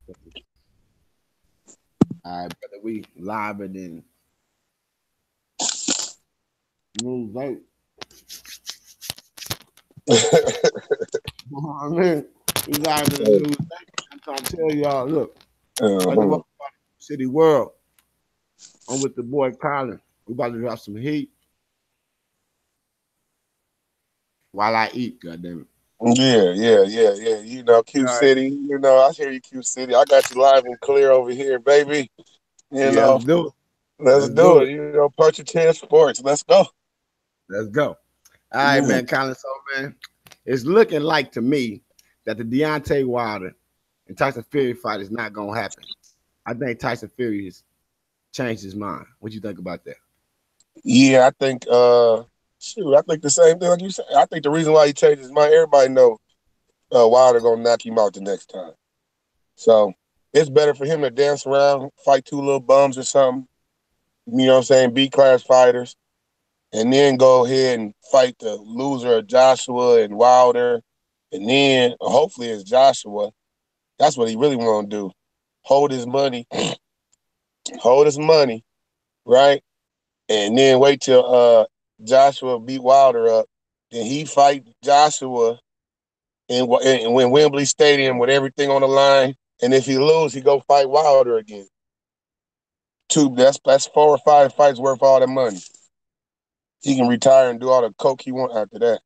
All right, brother, we live and then new vote. You know what I mean? We live in the new vote. I'm trying to tell y'all, look, first of Uh-huh. all, City World, I'm with the boy Colin. We about to drop some heat while I eat, goddamn Yeah. it. Q All right. City. I hear you, Q City. I got you live and clear over here, baby. You Yeah, let's know, do it. let's Let's do do it. it. Punch your 10 sports. Let's go. Let's go. All right, Yeah. man, Colin. So, man, it's looking like to me that the Deontay Wilder and Tyson Fury fight is not gonna happen. I think Tyson Fury has changed his mind. What you think about that? Yeah, I think the same thing like you said. I think the reason why he changed his mind, everybody know Wilder gonna knock him out the next time. So it's better for him to dance around, fight two little bums or something. You know what I'm saying? B class fighters, and then go ahead and fight the loser of Joshua and Wilder, and then hopefully it's Joshua. That's what he really want to do. Hold his money, hold his money, right? And then wait till Joshua beat Wilder up. Then he fight Joshua in Wembley Stadium with everything on the line. And if he lose, he go fight Wilder again. That's 4 or 5 fights worth all the money. He can retire and do all the coke he want after that.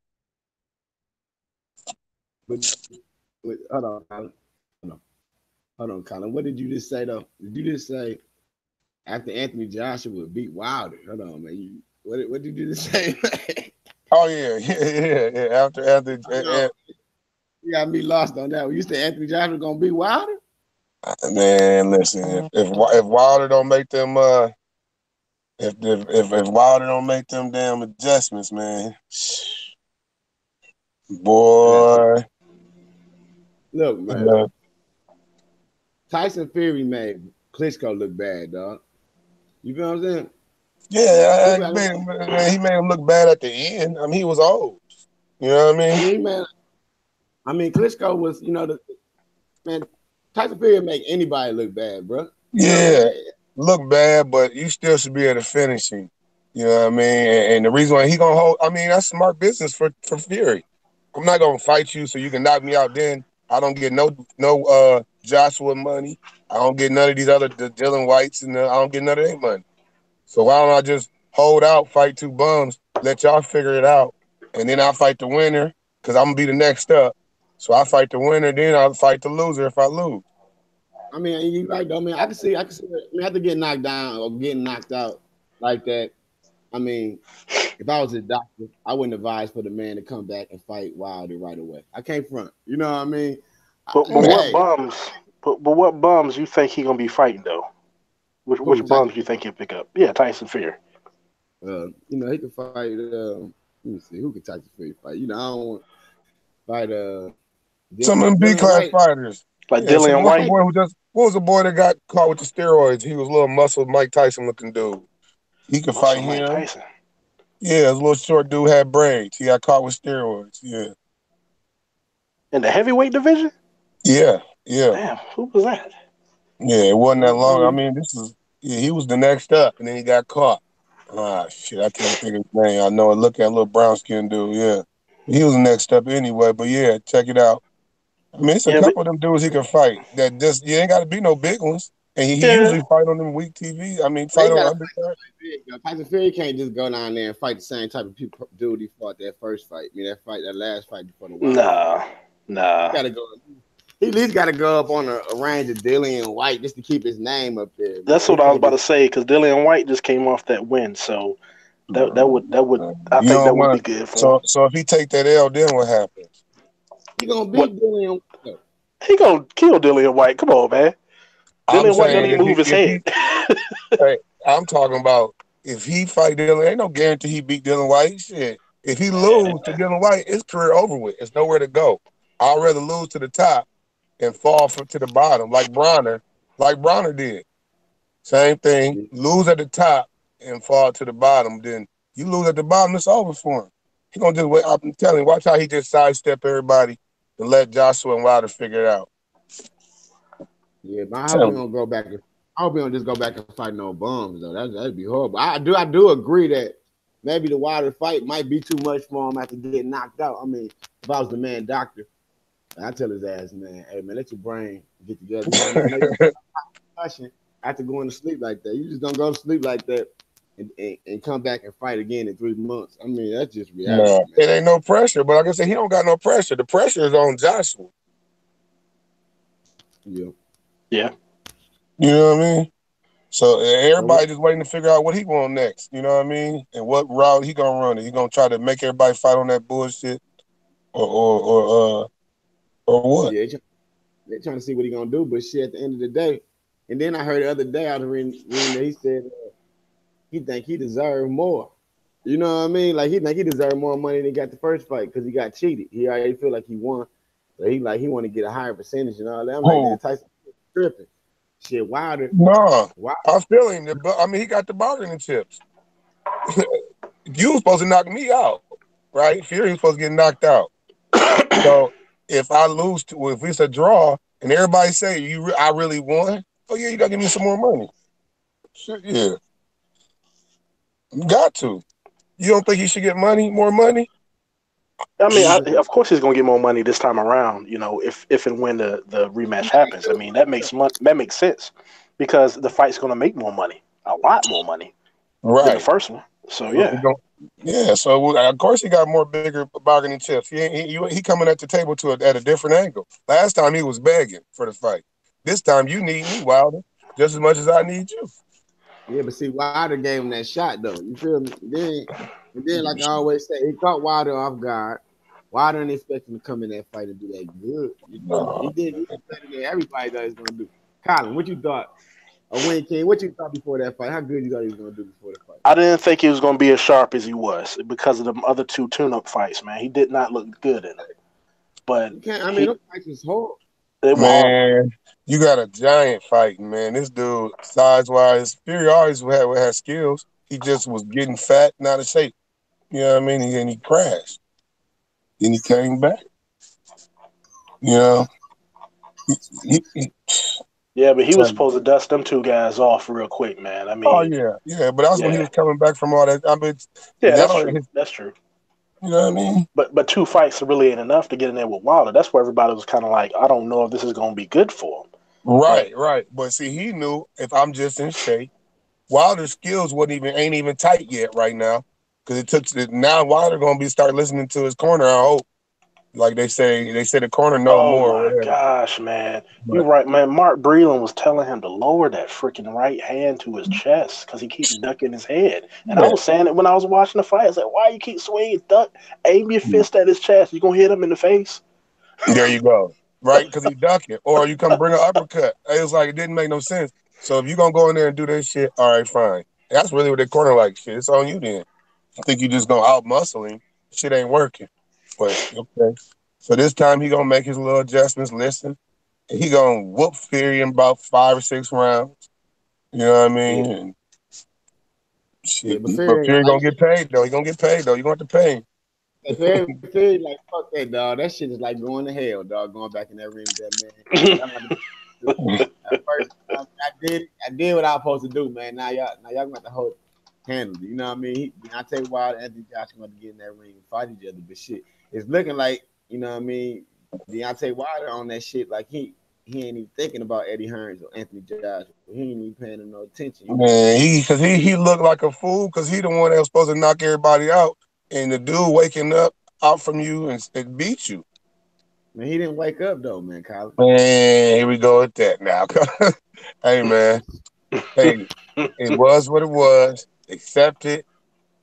Hold on, Colin. Hold on. Hold on, Colin. What did you just say though? Did you just say after Anthony Joshua beat Wilder? Hold on, man. What did you just say? Oh yeah, yeah. After, Hold on. You got me lost on that. You said Anthony Joshua gonna beat Wilder? man, listen. If Wilder don't make them if Wilder don't make them damn adjustments, man, Man, boy. look, man. Uh, Tyson Fury made Klitschko look bad, dog. You feel what I'm saying? yeah, People, he made him look bad at the end. I mean, he was old. You know what I mean? yeah, man. I mean, Klitschko was, man. Tyson Fury make anybody look bad, bro. You know what I'm Yeah, saying? look bad, but you still should be able to finish him. You know what I mean? And the reason why he gonna hold, I mean, that's smart business for Fury. I'm not gonna fight you so you can knock me out. Then I don't get no Joshua money. I don't get none of the Dylan Whites I don't get none of their money. So why don't I just hold out, fight two bums, let y'all figure it out, and then I'll fight the winner because I'm gonna be the next up. So I fight the winner, then I'll fight the loser if I lose. I mean, you right though. I mean, I can see. I mean, after getting knocked down or getting knocked out like that, I mean, if I was a doctor, I wouldn't advise for the man to come back and fight Wilder right away. I can't front. You know what I mean? But what Hey, bums? But what bums you think he gonna be fighting though? Which who Tyson? bums you think he'll pick up? Yeah, Tyson Fury. He could fight. Let me see, who could Tyson Fury fight? I don't want to fight. Some of them B Dylan class White. fighters. Like Yeah, Dillian what's the White. boy who just what was the boy that got caught with the steroids? He was a little muscle Mike Tyson looking dude. He could fight Also Mike him. Tyson. Yeah, his little short dude had braids. He got caught with steroids. Yeah. In the heavyweight division? Yeah. Yeah. Damn, who was that? Yeah. It wasn't that long. I Um, mean, he was the next up and then he got caught. Ah shit, I can't think of his name. I know it look at a little brown skinned dude, yeah. He was the next up anyway, but yeah, check it out. I mean, it's a Yeah, but couple of them dudes he can fight. That just you ain't got to be no big ones, and he yeah, usually fight on them weak TV. I mean, fight they on gotta undercard. big, yo. Tyson Fury can't just go down there and fight the same type of people dude he fought that first fight. I mean that last fight before the Wilder fight. nah, He nah. gotta go. He at least gotta go up on a range of Dillian White just to keep his name up there, man. That's He what I was can't about to just say because Dillian White just came off that win, so that would I You think that don't would be want good for him. so if he take that L, then what happens? he gonna What beat Dillian White though. he gonna kill Dillian White? Come on, man. I'm Dillian White don't saying even move his if head. he hey, I'm talking about if he fight Dylan, ain't no guarantee he beat Dylan White. Shit, if he lose to Dylan White, his career over with. It's nowhere to go. I'd rather lose to the top and to the bottom, like Bronner did. Same thing. Lose at the top and fall to the bottom. Then you lose at the bottom, it's over for him. He gonna just wait. I'm telling you, watch how he just sidestep everybody and let Joshua and Wilder figure it out. Yeah, but I hope we Tell me. don't go back. I hope we don't just go back and fight no bums though. That'd be horrible. I do agree that maybe the Wilder fight might be too much for him after getting knocked out. I mean, if I was the man doctor, I tell his ass, man, hey man, let your brain get together, man. I know you concussion after going to sleep like that. You just don't go to sleep like that and come back and fight again in 3 months. I mean, that's just reality, No, man. it ain't no pressure. But like I said, he don't got no pressure. The pressure is on Joshua. Yeah. Yeah. You know what I mean? So So everybody just waiting to figure out what he want next. You know what I mean? And what route he gonna run? Is he gonna try to make everybody fight on that bullshit, or what? yeah, they're trying to see what he gonna do. But shit, at the end of the day, and then I heard the other day I was reading that he said he think he deserved more. You know what I mean? Like he think he deserved more money than he got the first fight because he got cheated. He already feel like he won. So he want to get a higher percentage and all that. I'm like, Who? damn, Tyson tripping. Shit, Wilder. No, Wilder. I feel him. I mean, he got the bargaining chips. You was supposed to knock me out, right? Fury was supposed to get knocked out. So if I lose to, if it's a draw, and everybody say I really won, oh yeah, you gotta give me some more money. Shit, yeah, you got to. You don't think he should get more money? I mean, He's of course he's gonna get more money this time around. You know, if and when the rematch happens. I mean, that makes sense because the fight's gonna make more money, a lot more money than the Right. first one. So Well, yeah. yeah. So of course he got more bigger bargaining chips. He coming at the table at a different angle. Last time he was begging for the fight. This time you need me, Wilder, just as much as I need you. Yeah, but see, Wilder gave him that shot though. You feel me? And then, like I always say, he caught Wilder off guard. Wilder didn't expect him to come in that fight and do that good. You feel me? He No. did better than everybody thought he was gonna do. Colin, what you thought? A win King, what you thought before that fight? How good you thought he was gonna do before the fight? I didn't think he was going to be as sharp as he was because of the other two tune-up fights. Man, he did not look good in them. But You can't. I mean, he, those fights was hard. they were horrible. Man, you got a giant fighting, man. This dude, size wise, Fury always had skills. He just was getting fat and out of shape. You know what I mean? And he crashed. Then he came back. You know, he Yeah, but he was tell you. supposed to dust them two guys off real quick, man. I Oh mean, yeah, yeah. But that was when he yeah, was coming back from all that. I mean, yeah, that's now true. That's true. you know what I mean? But two fights really ain't enough to get in there with Wilder. That's where everybody was kind of like, I don't know if this is going to be good for him. But Right, right. But see, he knew if I'm just in shape, Wilder's skills ain't even tight yet right now. Because now Wilder gonna be start listening to his corner. I hope, like they say the corner know oh more or my whatever. gosh, man, you're But right, man. Mark Breland was telling him to lower that freaking right hand to his chest because he keeps ducking his head. And I yeah, was saying it when I was watching the fight. I was like, why you keep swinging, duck, aim your yeah. fist at his chest. You gonna hit him in the face? There you go. Right, because he ducking, or you come bring an uppercut. It was like it didn't make no sense. So if you gonna go in there and do that shit, all right, fine. That's really what they corner like. Shit, it's on you then. You think you just gonna out muscle him? Shit ain't working. But okay. So this time he gonna make his little adjustments. Listen, he gonna whoop Fury in about 5 or 6 rounds. You know what I Yeah, mean? And yeah, shit. but But Fury, Fury like gonna get paid though. He gonna get paid though. You gonna have to pay him. Fury, like fuck that dog. That shit is like going to hell, dog. Going back in that ring with that man. Y'all got to at first, I did what I was supposed to do, man. Now y'all got to hold handle it. You know what I mean? I tell you why Anthony Joshua want to get in that ring and fight each other, but shit, it's looking like you know what I mean. Deontay Wilder on that shit, like he ain't even thinking about Eddie Hearns or Anthony Joshua. He ain't even paying him no attention. You know what I Man, mean? he looked like a fool because he the one that was supposed to knock everybody out, and the dude waking up out from you and beat you. Man, he didn't wake up though, man, Colin. Man, here we go with that now. Hey man, hey, it was what it was. Accept it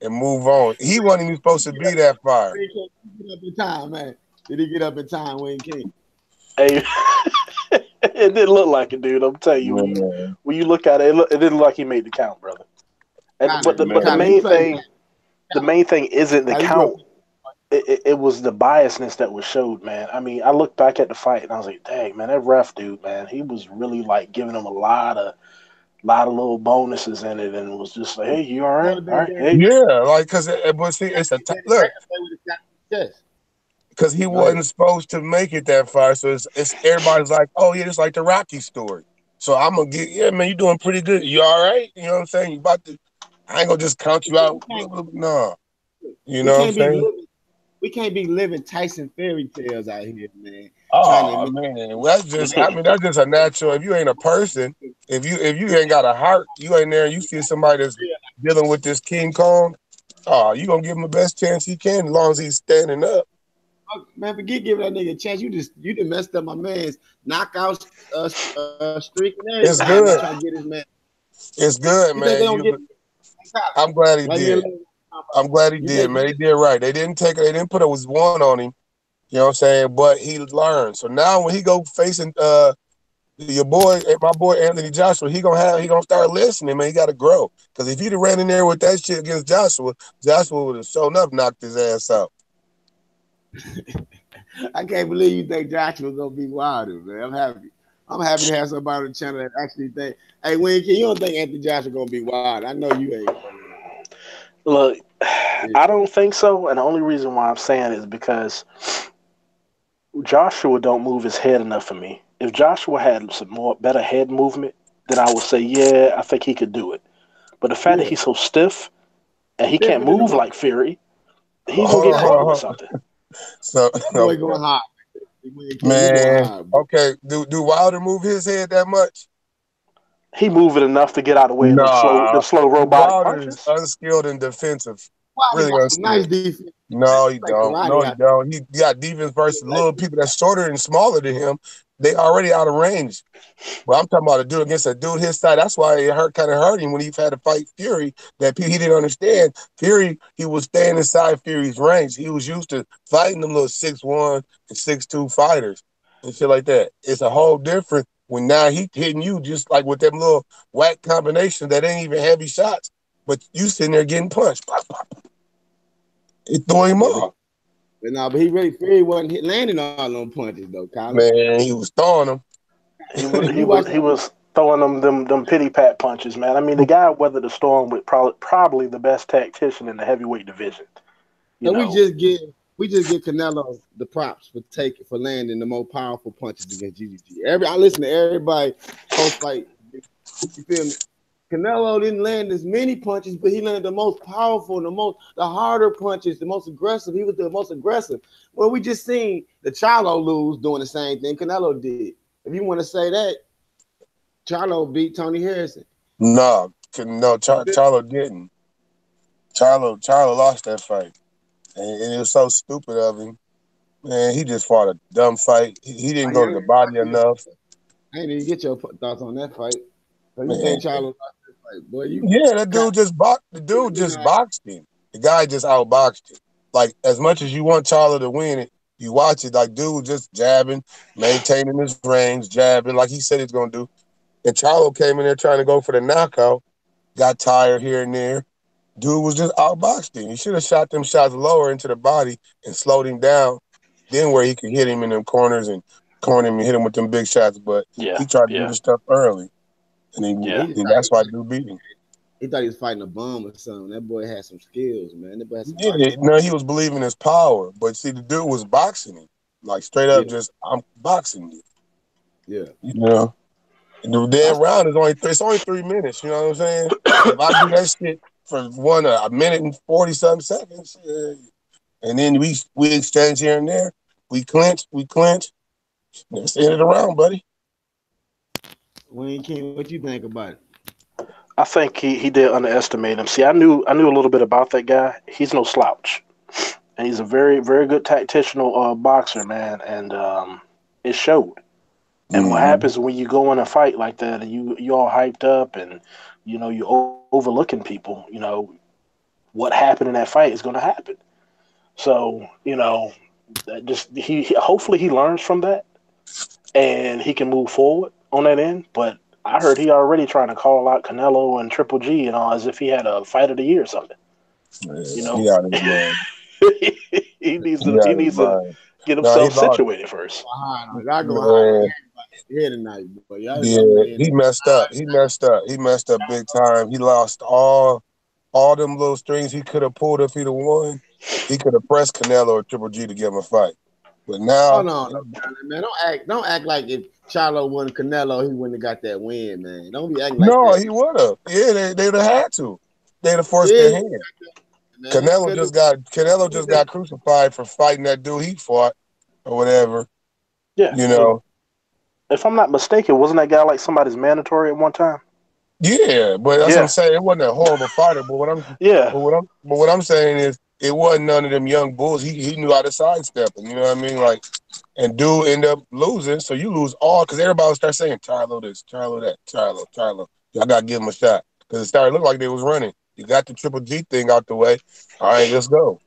and move on. He wasn't even supposed to be that fire. Wayne King, did he get up in time, man? Did he get up in time, Wayne King? Hey, it didn't look like it, dude. I'm telling you, Man, when you look at it, it didn't look like he made the count, brother. And but Colin, the man. Colin, you main played. thing, the main thing isn't the Colin, you grew up. count. It was the biasness that was showed, man. I mean, I looked back at the fight and I was like, dang, man, that ref dude, man, he was really like giving him a lot of little bonuses in it, and was just like, hey, you all Never right? All been right, there. hey, Yeah, like because but see, it's a He look. play with his chest. because he Go ahead. wasn't supposed to make it that far. So it's everybody's like, oh yeah, it's like the Rocky story. So I'm gonna get, yeah, man, you doing pretty good. You all right? You know what I'm saying? You about to? I ain't gonna just count you out. No, you We know what I'm can't be saying? living. We can't be living Tyson fairy tales out here, man. Trying to Oh make man, well, that's just. I mean, that's just a natural. If you ain't a person, if you ain't got a heart, you ain't there. You see somebody that's dealing with this King Kong. Oh, you gonna give him the best chance he can as long as he's standing up. man, forget giving that nigga a chance. You done messed up my man's knockout streak and It's everything. Man, good. trying to get his man. It's good, You think they man. don't get I'm glad he like me did. alone? I'm glad he You did, think man. He did right. They didn't take it. They didn't put it was one on him. You know what I'm saying? But he learned. So now when he go facing your boy, my boy Anthony Joshua, he gonna start listening, man. He got to grow. Because if he'd have ran in there with that shit against Joshua, Joshua would have shown up, knocked his ass out. I can't believe you think Joshua gonna be wilder, man. I'm happy. I'm happy to have somebody on the channel that actually think, hey, Winky, you don't think Anthony Joshua gonna be wild? I know you ain't. Look, Yeah. I don't think so, and the only reason why I'm saying is because Joshua don't move his head enough for me. If Joshua had some more better head movement, then I would say, yeah, I think he could do it. But the fact that Yeah. he's so stiff and he can't Different than the move mother. like Fury, he's gonna Hold get on, hold caught on, with hold on. something. So That boy okay. going high. Winky, he going Man, high, bro. okay. Do Wilder move his head that much? He moving enough to get out of the way of Nah. them slow robotic Wilder is punches. unskilled and defensive. Wilder Really got some nice unskilled. defense. No, he Like don't. No, karate. he don't. He got defense versus little people that's shorter and smaller than him. They already out of range. But I'm talking about a dude against a dude his size. That's why it kind of hurt him when he had to fight Fury. That he didn't understand. Fury, he was staying inside Fury's range. He was used to fighting them little 6'1" and 6'2" fighters and shit like that. It's a whole different when now he hitting you just like with them little whack combinations that ain't even heavy shots. But you sitting there getting punched. Pop, pop. It threw him Yeah, off. but he really Fury wasn't landing all them punches though, Colin. Man, he was throwing them. If you watch, He was throwing them pity pat punches, man. I mean, the guy weathered the storm with probably the best tactician in the heavyweight division. You so know, we just give Canelo the props for landing the most powerful punches against GGG. I listen to everybody post fight. You feel me? Canelo didn't land as many punches, but he landed the most powerful, the harder punches, the most aggressive. He was the most aggressive. Well, we just seen the Charlo lose doing the same thing Canelo did. If you want to say that, Charlo beat Tony Harrison. No, Charlo didn't. Charlo lost that fight, and it was so stupid of him. Man, he just fought a dumb fight. He didn't go to the body enough. I ain't even get your thoughts on that fight. So you Man, think Charlo lost that fight, boy? yeah, that dude just boxed. The dude just boxed him. The guy just outboxed him. Like as much as you want Charlo to win it, you watch it like dude just jabbing, maintaining his range, jabbing like he said he's gonna do. And Charlo came in there trying to go for the knockout, got tired here and there. Dude was just outboxed him. He should have shot them shots lower into the body and slowed him down. Then where he could hit him in them corners and corner him and hit him with them big shots. But yeah, he tried to do yeah, the stuff early, and yeah. that's why dude beat him. He thought he was fighting a bum or something. That boy had some skills, man. That boy had some Yeah, boxing. no, he was believing his power, but see, the dude was boxing him, like straight up, Yeah, just I'm boxing you. yeah. You know, and the damn That's round is it's only 3 minutes. You know what I'm saying? If I do that shit for a minute and 40 something seconds, and then we exchange here and there, we clinch. That's the end of the round, buddy. Wayne King. What you think about it? I think he did underestimate him. See, I knew a little bit about that guy. He's no slouch, and he's a very good tacticianal boxer, man. And it showed. And what Mm-hmm. happens when you go in a fight like that and you all hyped up and you overlooking people? What happened in that fight is going to happen. So that just hopefully he learns from that and he can move forward on that end. But I heard he already trying to call out Canelo and Triple G and all as if he had a fight of the year or something. You Yeah, know, he out of his mind. he needs He to out he of his needs to mind. get No, he himself lost. situated first. Y'all go hard on Man, everybody here tonight, boy. yeah, Y'all man. he messed up. He messed up. He messed up big time. He lost all them little strings he could have pulled if he'd have won. He could have pressed Canelo or Triple G to give him a fight. But Oh now, no, man. Don't act like if Charlo won Canelo, he wouldn't have got that win, man. Don't be acting like no, that. he would have. Yeah, they'd have had to. They'd have forced their Yeah, hand. man. Canelo just got crucified for fighting that dude he fought or whatever. Yeah. You know. If I'm not mistaken, wasn't that guy like somebody's mandatory at one time? Yeah, but that's what I'm Yeah. saying. It wasn't a horrible fighter, but Yeah. what I'm saying is it wasn't none of them young bulls. He knew how to sidestep him. You know what I mean? Like, and dude end up losing, so you lose all because everybody would start saying Charlo this, Charlo that, Charlo. Y'all gotta give him a shot because it started looking like they was running. You got the Triple G thing out the way. All right, let's go.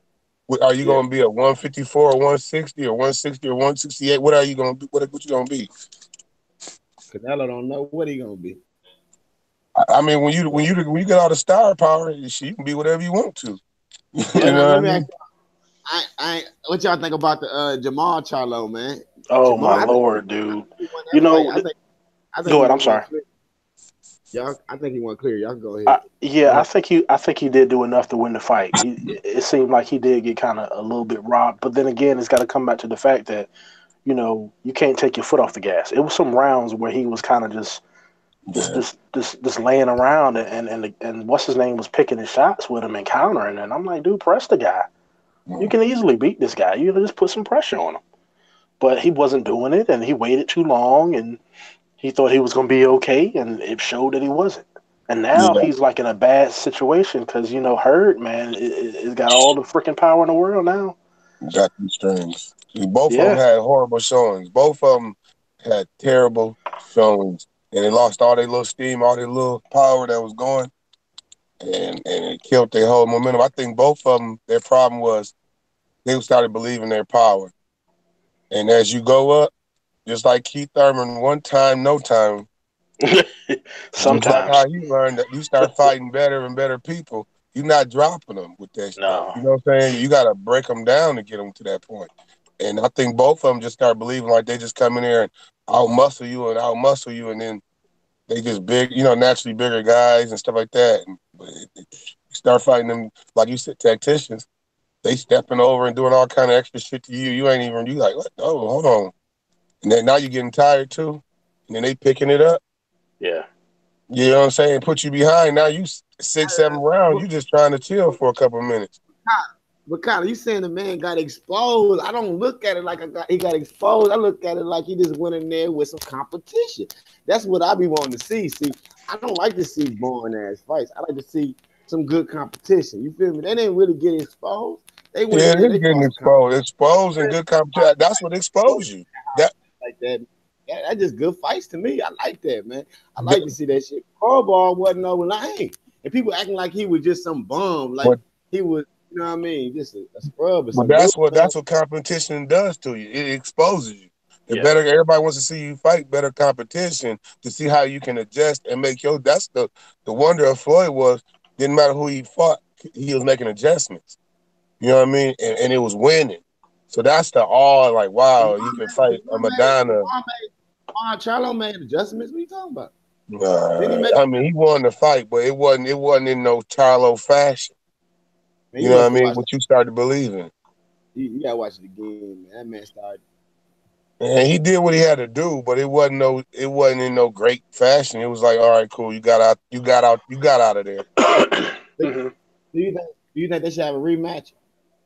Are you Yeah. gonna be a 154 or 160 or 160 or 168? What are you gonna be? What you gonna be? Canelo don't know what he gonna be. I mean, when you get all the star power, you can be whatever you want to. Yeah, You now know what I let me ask mean? you, what y'all think about the Jamal Charlo, man? Oh Jamal, my I think lord, dude. he won You that fight. know, I think go he ahead. I'm won sorry. clear. Y'all, I think he won clear. Y'all can go ahead. Go Yeah, ahead. I think he did do enough to win the fight. It seemed like he did get kind of a little bit robbed, but then again, it's got to come back to the fact that you can't take your foot off the gas. It was some rounds where he was kind of Yeah. just laying around, and what's his name was picking his shots with him and countering, and I'm like, dude, press the guy. You Mm. can easily beat this guy. You just put some pressure on him. But he wasn't doing it, and he waited too long, and he thought he was going to be okay, and it showed that he wasn't. And now Yeah, he's like in a bad situation because Hurd, man, it got all the freaking power in the world now. got these strings. Both of them Yeah, had horrible showings. Both of them had terrible showings, and they lost all their little steam, all their little power that was going, and it killed their whole momentum. I think both of them, their problem was they started believing their power, and as you go up, just like Keith Thurman, one time, no time. Just like sometimes. how he learned that you start fighting better and better people, you're not dropping them with that stuff. No. You know what I'm saying? You got to break them down to get them to that point. And I think both of them just start believing like they just come in there and out muscle you, and then they just big, naturally bigger guys and stuff like that. And you start fighting them, like you said, tacticians. They stepping over and doing all kind of extra shit to you. You ain't even, you like, what? Oh, hold on. And then now you're getting tired too. And then they picking it up. Yeah. You know what I'm saying? Put you behind. Now you 6, 7 rounds. But, You just trying to chill for a couple of minutes. but kind of, you saying the man got exposed? I don't look at it like he got exposed. I look at it like he just went in there with some competition. That's what I be wanting to see. See, I don't like to see boring ass fights. I like to see some good competition. You feel me? They didn't really get exposed. They went Yeah, in there. they're They getting fought some exposed. Exposed and good competition. That's what competition exposed you. That, like that. That's just good fights to me. I like that, man. I like to see that shit. Carball wasn't no lame. And people acting like he was just some bum, like but he was, you know what I mean, just a scrub or but something. Dude, that's what competition does to you. It exposes you. The Yeah. better everybody wants to see you fight, better competition to see how you can adjust and make your. That's the wonder of Floyd was didn't matter who he fought, he was making adjustments. You know what I mean? And it was winning. So that's the all like wow, you can fight a Madonna. Charlo made adjustments. What are you talking about? Didn't he make? I mean, he won the fight, but it wasn't in no Charlo fashion. Man, You you know what I must have mean? watched. What you started believing. You gotta watch it again, man. That man started. And he did what he had to do, but it wasn't in no great fashion. It was like, all right, cool, you got out of there. Do hmm you think they should have a rematch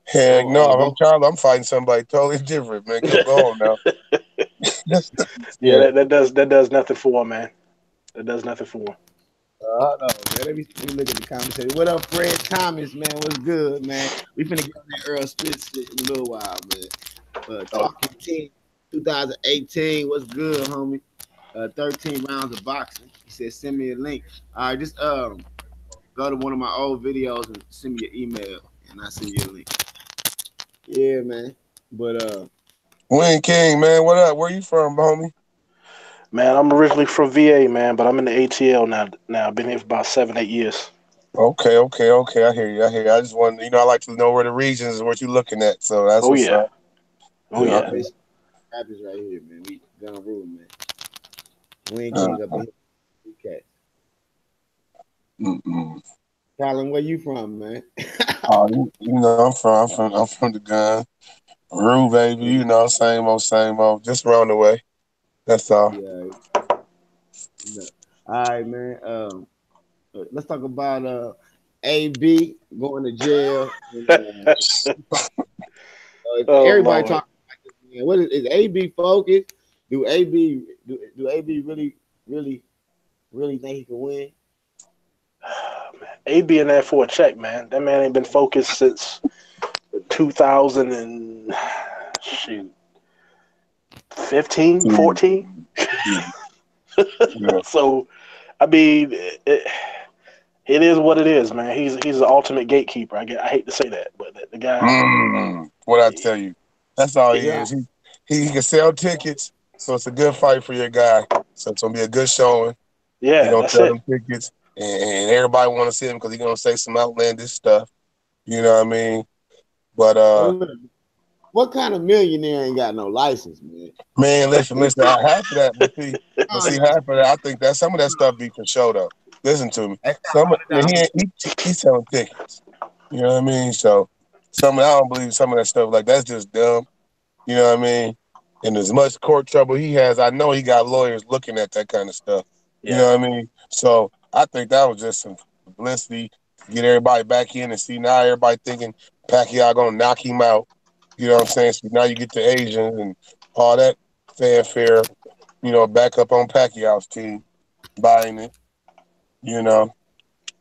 Heck no, on if I'm both? Charlo, I'm fighting somebody totally different, man. Go on now. Yeah, Yeah. that does nothing for him, man. That does nothing for him. No, man. Let me look at the conversation. What up, Fred Thomas, man? What's good, man? We finna get on that Earl Spence shit in a little while, man. Oh, Talking 10, 2018. What's good, homie? 13 rounds of boxing. He said, send me a link. All right, just go to one of my old videos and send me your email, and I'll send you a link. Yeah, man. But Wayne King, man, what up? Where you from, homie? man, I'm originally from VA, man, but I'm in the ATL now. Now I've been here for about 7, 8 years. Okay. I hear you. I just want, I like to know where the regions is, what you looking at. So that's Oh what's yeah, up. oh Yeah, yeah. okay. rap is right here, man. We gonna rule, man. Wayne Uh, King up in here. Okay. mm-mm. Colin, where you from, man? You know, I'm from the gun. Rue, baby, you know, same old, just around the way. That's all. Yeah. Yeah. All right, man. Let's talk about AB going to jail. And, Oh everybody Lord, talking about this man. What is AB focused? Do AB really think he can win? AB in there for a check, man. That man ain't been focused since 2000 and shoot 15, 14. Yeah. So I mean, it is what it is, man. He's the ultimate gatekeeper. I hate to say that, but the guy, What I tell you, that's all he Yeah. is. He can sell tickets, so it's a good fight for your guy. So it's gonna be a good showing. He yeah, gonna that's sell it. them tickets, and everybody want to see him because he gonna say some outlandish stuff. You know what I mean? But What kind of millionaire ain't got no license, man? man, listen. Half of that, Oh, half of that. I think that some of that stuff be for show though. Listen to me. that's Man, $100. he's selling tickets. You know what I mean? So I don't believe some of that stuff like that's just dumb. You know what I mean? And as much court trouble he has, I know he got lawyers looking at that kind of stuff. You Yeah. know what I mean? So I think that was just some publicity to get everybody back in and see now everybody thinking Pacquiao gonna knock him out. You know what I'm saying? So now you get the Asians and all that fanfare, back up on Pacquiao's team, buying it, you know.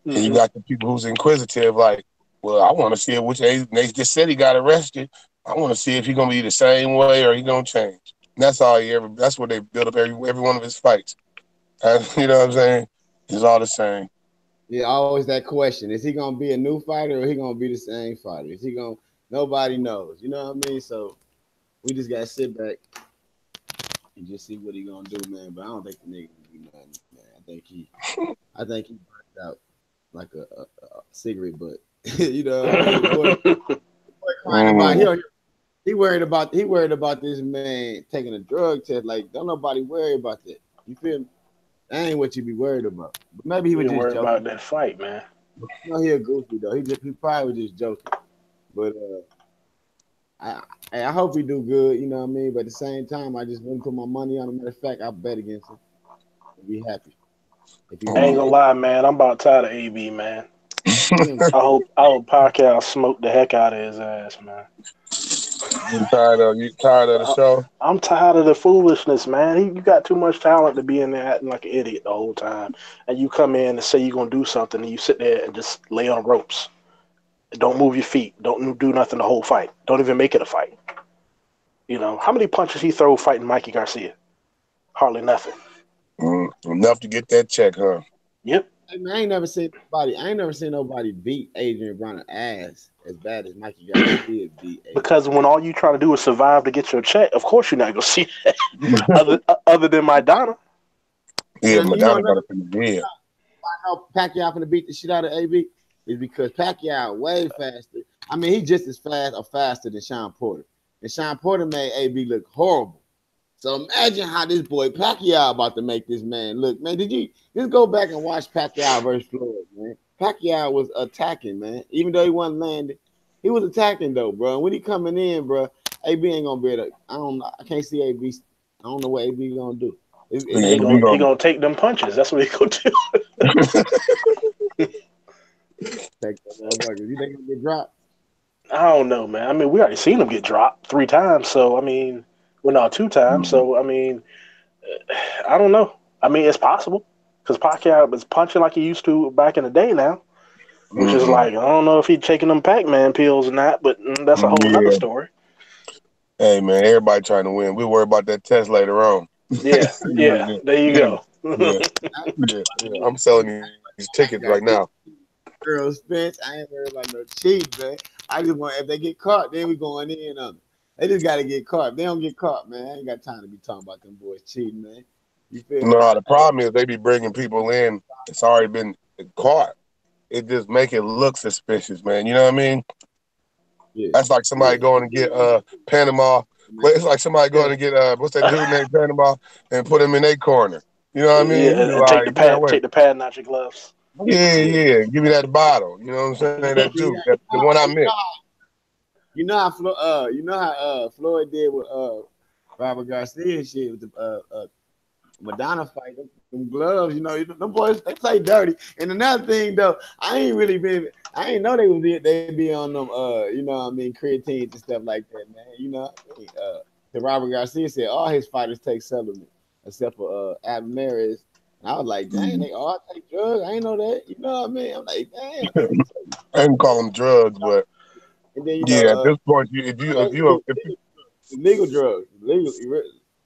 And you Hmm. got the people who's inquisitive, like, well, I want to see which age. They just said he got arrested. I want to see if he's gonna be the same way or he gonna change. And that's all he ever. That's what they build up every one of his fights. You know what I'm saying? It's all the same. Yeah, always that question: is he gonna be a new fighter or he gonna be the same fighter? Is he gonna? Nobody knows. You know what I mean? So we just gotta sit back and just see what he gonna do, man. But I don't think the nigga gonna do nothing, man. I think he burned out like a cigarette butt. You know what I mean? Boy crying about Mm. he worried about this man taking a drug test. Like, don't nobody worry about that. You feel me? That ain't what you be worried about. But maybe he was You just worry about joking. that fight, man. No, he a goofy though. He probably was just joking. But I hope he do good. You know what I mean. But at the same time, I just wouldn't put my money on him. Matter of fact, I bet against him and be happy if he I ain't win. gonna lie, man. I'm about tired of AB, man. Him, I hope Pacquiao smoke the heck out of his ass, man. You tired of the I, show? I'm tired of the foolishness, man. You got too much talent to be in there acting like an idiot the whole time, and you come in and say you're gonna do something, and you sit there and just lay on ropes. Don't move your feet. Don't do nothing the whole fight. Don't even make it a fight. You know how many punches he throw fighting Mikey Garcia? Hardly nothing. Enough to get that check, huh? Yep. hey, man, I ain't never seen nobody beat Adrian Broner ass as bad as Mikey Garcia beat Adrian. Because when all you trying to do is survive to get your check, of course you're not gonna see that. other than Maidana. Yeah, And you know Madonna got another up in the head. how Pacquiao finna beat the shit out of AB is because Pacquiao way faster. I mean, he just as fast or faster than Sean Porter. And Sean Porter made AB look horrible. So imagine how this boy Pacquiao about to make this man look. Man, did you just go back and watch Pacquiao versus Floyd, man? Pacquiao was attacking, man. Even though he wasn't landing, he was attacking though, bro. And when he coming in, bro, AB ain't gonna be able to. I don't know. I can't see AB. I don't know what AB gonna do. It's He just gonna We gonna he gonna gonna take them punches. That's what he gonna do. take the motherfuckers. You think he'll get dropped? I don't know, man. I mean, we already seen him get dropped 3 times. So I mean, well, no, 2 times. So I mean, I don't know. I mean, it's possible because Pacquiao is punching like he used to back in the day now, which is Mm-mm. like I don't know if he's taking them Pac-Man pills or not, but that's a whole nother Yeah. story. Hey man, everybody trying to win. We worry about that test later on. Yeah, yeah. There you yeah, go. yeah, yeah. I'm selling these tickets right I now. got Errol Spence. I ain't worried about no cheat, man. I just want if they get caught, then we going in on them. They just got to get caught. If they don't get caught, man, I ain't got time to be talking about them boys cheating, man. You feel me? No, the problem is they be bringing people in. It's already been caught. It just make it look suspicious, man. You know what I mean? Yeah, That's like somebody yeah, going to get Panama. Well, it's like somebody going to get what's that dude named Panama and put him in a corner. You know what I mean? You Yeah, be and like, man, wait. take the pad, not your gloves. Yeah, yeah. yeah. Give me that bottle. You know what I'm saying? That See, juice. That the one I mixed. You know how Floyd did with Robert Garcia and shit with the Madonna fight. Them gloves, them boys they play dirty. And another thing though, I ain't know they be on them creatines and stuff like that, man. The Robert Garcia said all his fighters take supplements except for Abner. I was like, dang, they all take drugs. I ain't know that. You know what I mean? I'm like, damn. I didn't call them drugs, but And then at this point, if you legal drugs, legal.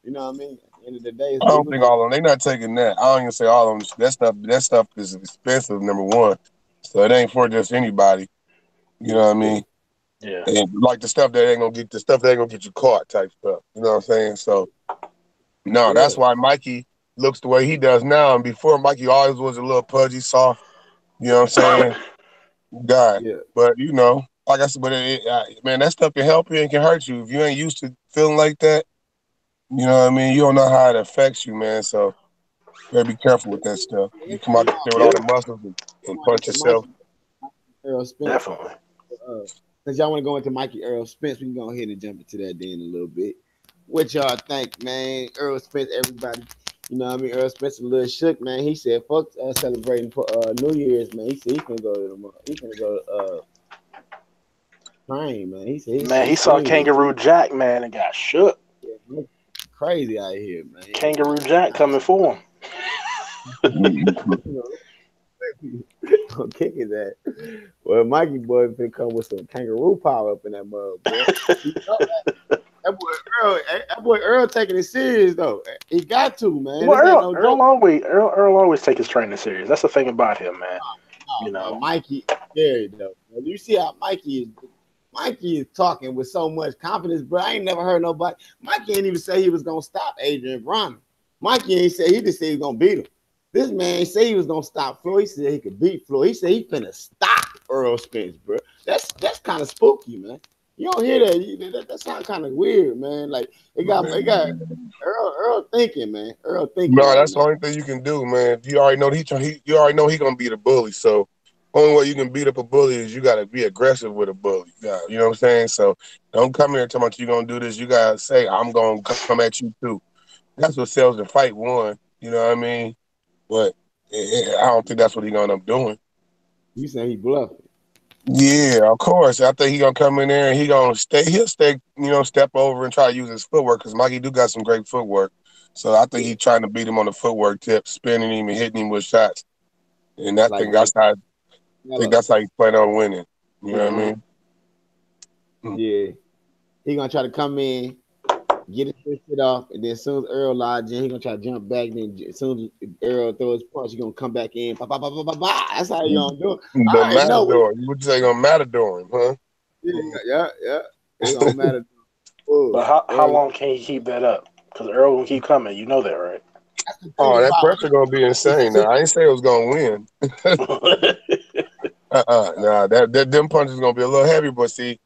You know what I mean? At the end of the day, it's I don't legal think drugs. all of them. They're not taking that. I don't even say all of them. That stuff is expensive. Number one, so it ain't for just anybody. You know what I mean? Yeah. And like the stuff that ain't gonna get you caught type stuff. You know what I'm saying? So no, that's why Mikey looks the way he does now. And before Mikey always was a little pudgy, soft. You know what I'm saying? Guy. Yeah. But like I said, man, that stuff can help you and can hurt you if you ain't used to feeling like that. You know what I mean? You don't know how it affects you, man. So you gotta be careful with that stuff. You come out there with all the muscles and punch yourself. Errol Spence. Definitely. Since y'all want to go into Mikey Errol Spence, we can go ahead and jump into that then a little bit. What y'all think, man? Errol Spence, everybody. You know what I mean? Errol Spence a little shook, man. He said, fuck celebrating for New Year's, man. He said he finna go to train, man. He said he saw Kangaroo Jack, man, and got shook. Yeah, crazy out here, man. Kangaroo Jack coming for him. Kick is that. Well, Mikey boy finna come with some kangaroo power up in that mug, boy. That boy Errol taking it serious though. He got to, man. Well, Errol always take his training serious. That's the thing about him, man. Mikey scary though. You see how Mikey is talking with so much confidence, bro. I ain't never heard nobody. Mikey ain't even say he was gonna stop Adrian Broner. Mikey ain't say he just said he was gonna beat him. This man say he was gonna stop Floyd. He said he could beat Floyd. He said he finna stop Errol Spence, bro. That's kind of spooky, man. You don't hear that. That sounds kind of weird, man. Like it got Errol thinking, man. Errol thinking. No, that's the only thing you can do, man. You already know you already know he gonna be the bully. So only way you can beat up a bully is you gotta be aggressive with a bully. Yeah, you know what I'm saying? So don't come here and tell me you gonna do this. You gotta say I'm gonna come at you too. That's what sells the fight one. You know what I mean? But I don't think that's what he's gonna end up doing. You saying he bluffing? Yeah, of course. I think he's gonna come in there and he'll stay, step over and try to use his footwork because Mikey do got some great footwork. So I think he's trying to beat him on the footwork tip, spinning him and hitting him with shots. And I think that's how he's planning on winning. You know what I mean? Yeah. He's gonna try to come in, get his shit off, and then as soon as Errol lodge in, he's gonna try to jump back. Then as soon as Errol throws his punch, he's gonna come back in. Bah, bah, bah, bah, bah, bah. That's how you gonna do it. The Matador. You would say gonna Matador him, huh? Yeah. It's gonna matter. But how long can he keep that up? Because Errol will keep coming. You know that, right? Oh, that pressure gonna be insane. Now I ain't say it was gonna win. Nah, that them punches gonna be a little heavy. But see,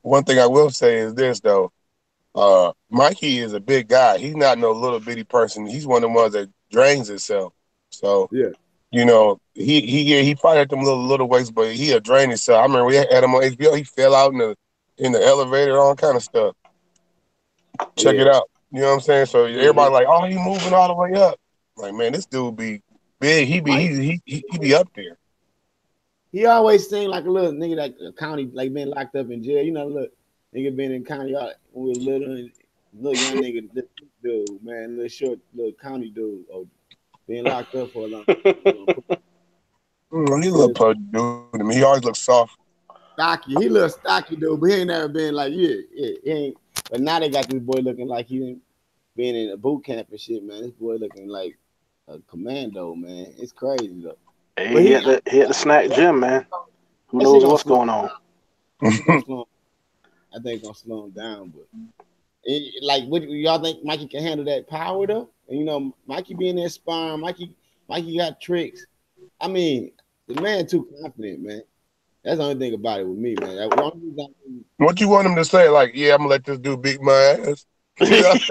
one thing I will say is this though. Mikey is a big guy. He's not no little bitty person. He's one of the ones that drains himself. So yeah, he fight at them little weights, but he'll drain himself. I remember we had him on HBO. He fell out in the elevator, all kind of stuff. Check it out. You know what I'm saying? So everybody like, oh, he moving all the way up. Like, man, this dude be big. He be up there. He always seemed like a little nigga, like a county, like being locked up in jail. Look, nigga been in county with little young nigga, this dude, man, little short, little county dude, being locked up for a long time. He a little pudgy dude. I mean, he always looks soft. Stocky. He look stocky dude, but he ain't never been like, he ain't. But now they got this boy looking like he been in a boot camp and shit, man. This boy looking like a commando, man. It's crazy though. Hey, he at the snack gym, man. Who knows what's going on? I think it's gonna slow him down, but what y'all think Mikey can handle that power though? And Mikey being there sparring, Mikey got tricks. I mean, the man too confident, man. That's the only thing about it with me, man. What you want him to say? Like, yeah, I'm gonna let this dude beat my ass. Mikey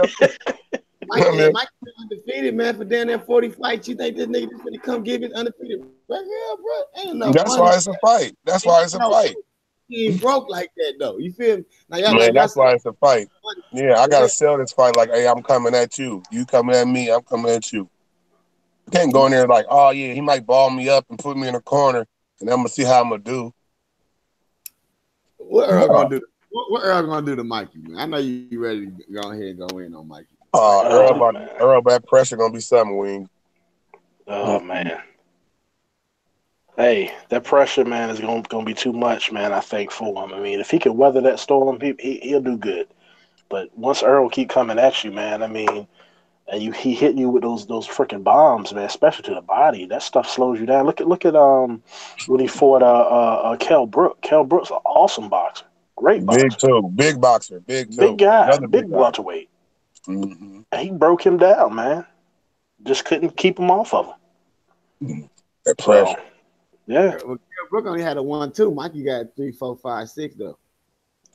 undefeated, man, for damn near 40 fights. You think this nigga just gonna come give his undefeated record, bro? Ain't no. That's why it's a fight. That's why it's a fight. he ain't broke like that though. You feel me? Now y'all Man, like I that's said, why it's a fight. Yeah, I gotta sell this fight like, hey, I'm coming at you. You coming at me, I'm coming at you. You can't go in there like, oh yeah, he might ball me up and put me in a corner, and I'm gonna see how I'm gonna do. what Earl gonna do? What Earl gonna do to Mikey, man? I know you ready to go ahead and go in on Mikey. Oh man. Earl, that pressure gonna be something, Wing. Oh man. Hey, that pressure, man, is gonna be too much, man. I think for him. I mean, if he can weather that storm, he'll do good. But once Earl keep coming at you, man, I mean, and he hitting you with those freaking bombs, man, especially to the body. That stuff slows you down. Look at when he fought Kell Brook. Kell Brook's an awesome boxer, great Big boxer, too, big boxer, big big too, guy, another big big guy. welterweight. Mm-hmm. And he broke him down, man. Just couldn't keep him off of him. That So pressure. yeah. Well, Brooke only had a 1-2. Mikey got 3, 4, 5, 6 though.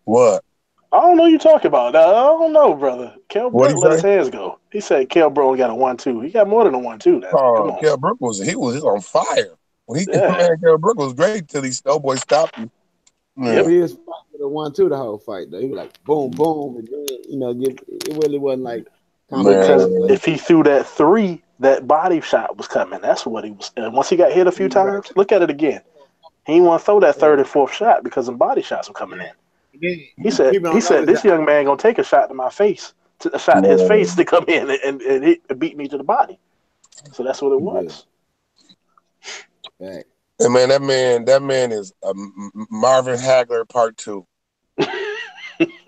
What? I don't know what you talking about. I don't know, brother. Kell What'd Brook he let his say? hands go. He said Kell Brook only got a 1-2. He got more than a 1-2. Now, come Oh, on. Kell Brook was on fire. When he Yeah. man, Kell Brook was great till he Snowboy stopped him. Yeah, Yep. Yeah. he was fighting with a 1-2 the whole fight though. He was like boom, boom, and then it really wasn't like Because combination Man, like if he threw that 3, that body shot was coming. That's what he was. And once he got hit a few times, look at it again. He didn't want to throw that yeah. third and fourth shot because the body shots were coming in. And then He said people he don't said notice this that. young man gonna take a shot to my face, a shot to his face man. to come in and beat me to the body. So that's what it Yeah, was. back. And man, that man is a Marvin Hagler part 2.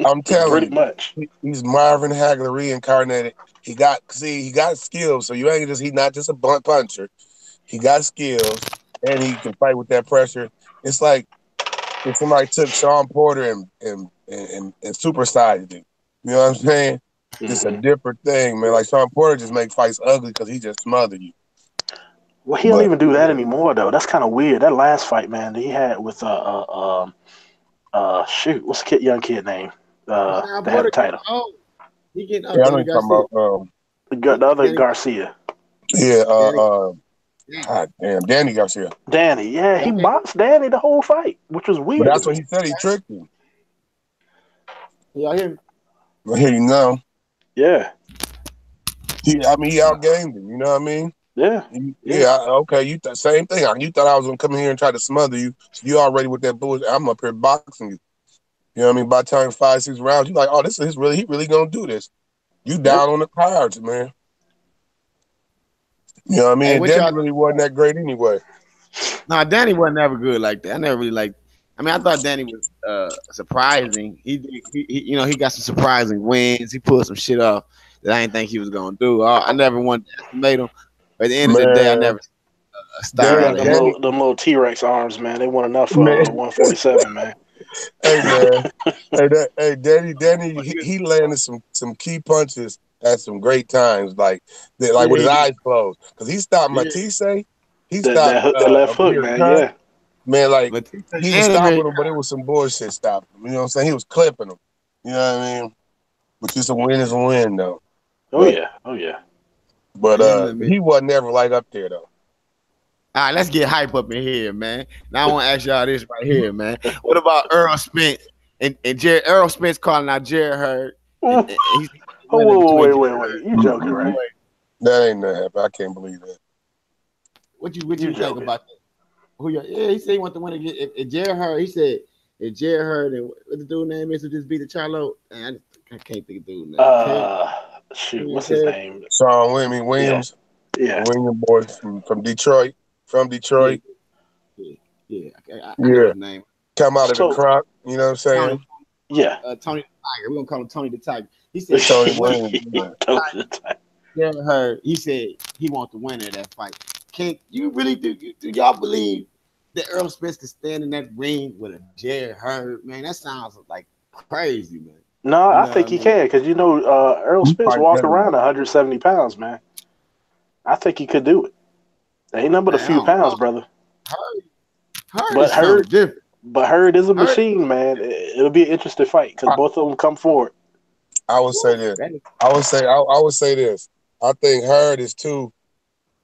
I'm telling Pretty you, much. he's Marvin Hagler reincarnated. He got skills. So he's not just a blunt puncher. He got skills, and he can fight with that pressure. It's like if somebody took Sean Porter and supersized him. You know what I'm saying? It's a Hmm. different thing, man. Like Sean Porter just make fights ugly because he just smothered you. Well, he don't But even do that Yeah. anymore though. That's kind of weird. That last fight, man, that he had with shoot, what's the young kid name? Sean That had the Porter getting title. old. He getting yeah, I know Danny you're talking Garcia. about. The other Danny, Garcia. Yeah, Danny, Danny. God damn, Danny Garcia. Danny, yeah, he Okay. boxed Danny the whole fight, which was But weird to that's what me. he said. He tricked him. Y'all hear me? But here you know, Yeah, he outgamed him. You know what I mean? yeah, yeah. Yeah, okay. Same thing. You thought I was gonna come in here and try to smother you. So you already with that bullshit. I'm up here boxing you. You know what I mean? By the time 5, 6 rounds, you like, oh, he really gonna do this. You Yep. down on the cards, man. You know what I mean? Hey, And what Danny y'all? really wasn't that great anyway. Nah, Danny wasn't never good like that. I never really like. I mean, I thought Danny was surprising. He got some surprising wins. He pulled some shit off that I didn't think he was gonna do. I never wanted to estimate him. But at the end of the day, I Man, never a He star Danny, got out of him. them little T-Rex arms, man. They weren't enough man, for 147, man. hey man, Danny, he landed some key punches at some great times, like Yeah, with his he did. eyes closed, because he stopped Yeah, Matisse, he That stopped that left hook, Amir man. Khan, Yeah. man, like but he was and stopping Amir, him, but it was some bullshit stopping him. You know what I'm saying? He was clipping him. You know what I mean? Which is a win though. Oh But yeah. Oh yeah. and Amir. he wasn't ever like up there though. All right, let's get hype up in here, man. Now I want to ask y'all this right here, man. What about Errol Spence and Jared? Errol Spence calling out Jared Hurd, and, Ooh. and he's Oh, winning between Jared wait. Hurd. You joking, right? That ain't nothing. I can't believe that. What You you think joking. about that? Yeah, he said he want to win again. If Jared Hurd, he said if Jared Hurd and what the dude name is who just beat the Charlo, and I can't think of the dude name. Shoot, what's his name? Sean Yeah. Williams, Yeah. William boy from Detroit, Yeah, Detroit. yeah, yeah. I know Yeah, his name. come out of the So, crock. You know what I'm saying? Tony, yeah. Tony the Tiger. We're gonna call him Tony the Tiger. He said Tony what Williams. Yeah. Jared Hurd, he said he wants the winner of that fight. Can you really do y'all believe that Earl Spence can stand in that ring with a Jared Hurd? Man, that sounds like crazy, man. No, You I know what think I he mean? can because Errol He Spence fight walk better than around 170 pounds, man. I think he could do it. Ain't nothing but a Man, I few don't pounds, know. brother. Hurd But is something Hurd, different. but Hurd is a Hurd, machine, man. It'll be an interesting fight because I, both of them come forward. I would say this. that is, I would say this. I think Hurd is too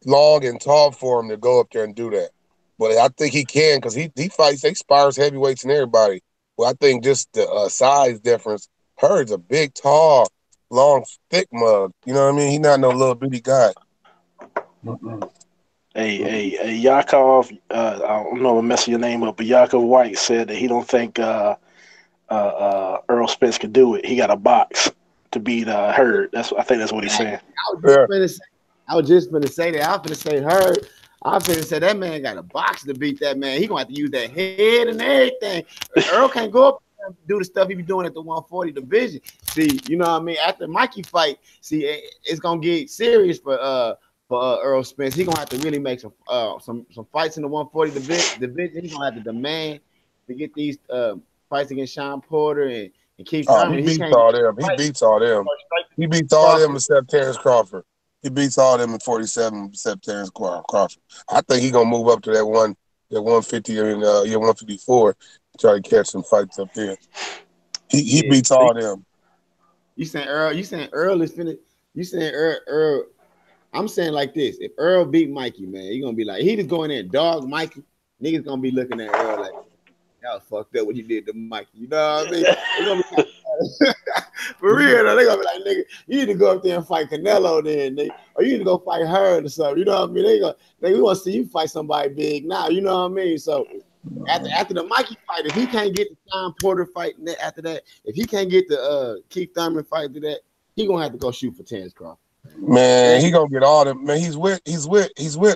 long and tall for him to go up there and do that. But I think he can because he fights, he spars heavyweights and everybody. Well, I think just the size difference. Hurd's a big, tall, long, thick mug. You know what I mean? He's not no little bitty guy. Hey, Yakov. I don't know if I'm messing your name up, but Yakov White said that he don't think Earl Spence could do it. He got a box to beat Hurd. I think that's what he's saying. I was just gonna say that. I was gonna say Hurd. I was gonna say that man got a box to beat that man. He gonna have to use that head and everything. Earl can't go up and do the stuff he be doing at the 140 division. See, you know what I mean? After Mikey fight, see, it's gonna get serious for Earl Spence. He gonna have to really make some fights in the 140 division. He's gonna have to demand to get these fights against Sean Porter and Keith Thurman. He beats all them. He beats all them. He beats all them except Terrence Crawford. He beats all them in 47 except Terrence Crawford. I think he's gonna move up to that 150 and 154. Try to catch some fights up there. He beats all them. You saying Earl? You saying Earl is finna? You saying Earl? I'm saying like this: if Earl beat Mikey, man, you're gonna be like, he just going in dog Mikey. Niggas gonna be looking at Earl like, that was fucked up what you did to Mikey. You know what I mean? Gonna be like, for real, though, they gonna be like, nigga, you need to go up there and fight Canelo then, nigga. Or you need to go fight Hurd or something. You know what I mean? We want to see you fight somebody big now. You know what I mean? So after the Mikey fight, if he can't get the Sean Porter fight after that, if he can't get the Keith Thurman fight after that, he gonna have to go shoot for Terrence Crawford. Man, he gonna get all them. Man, he's with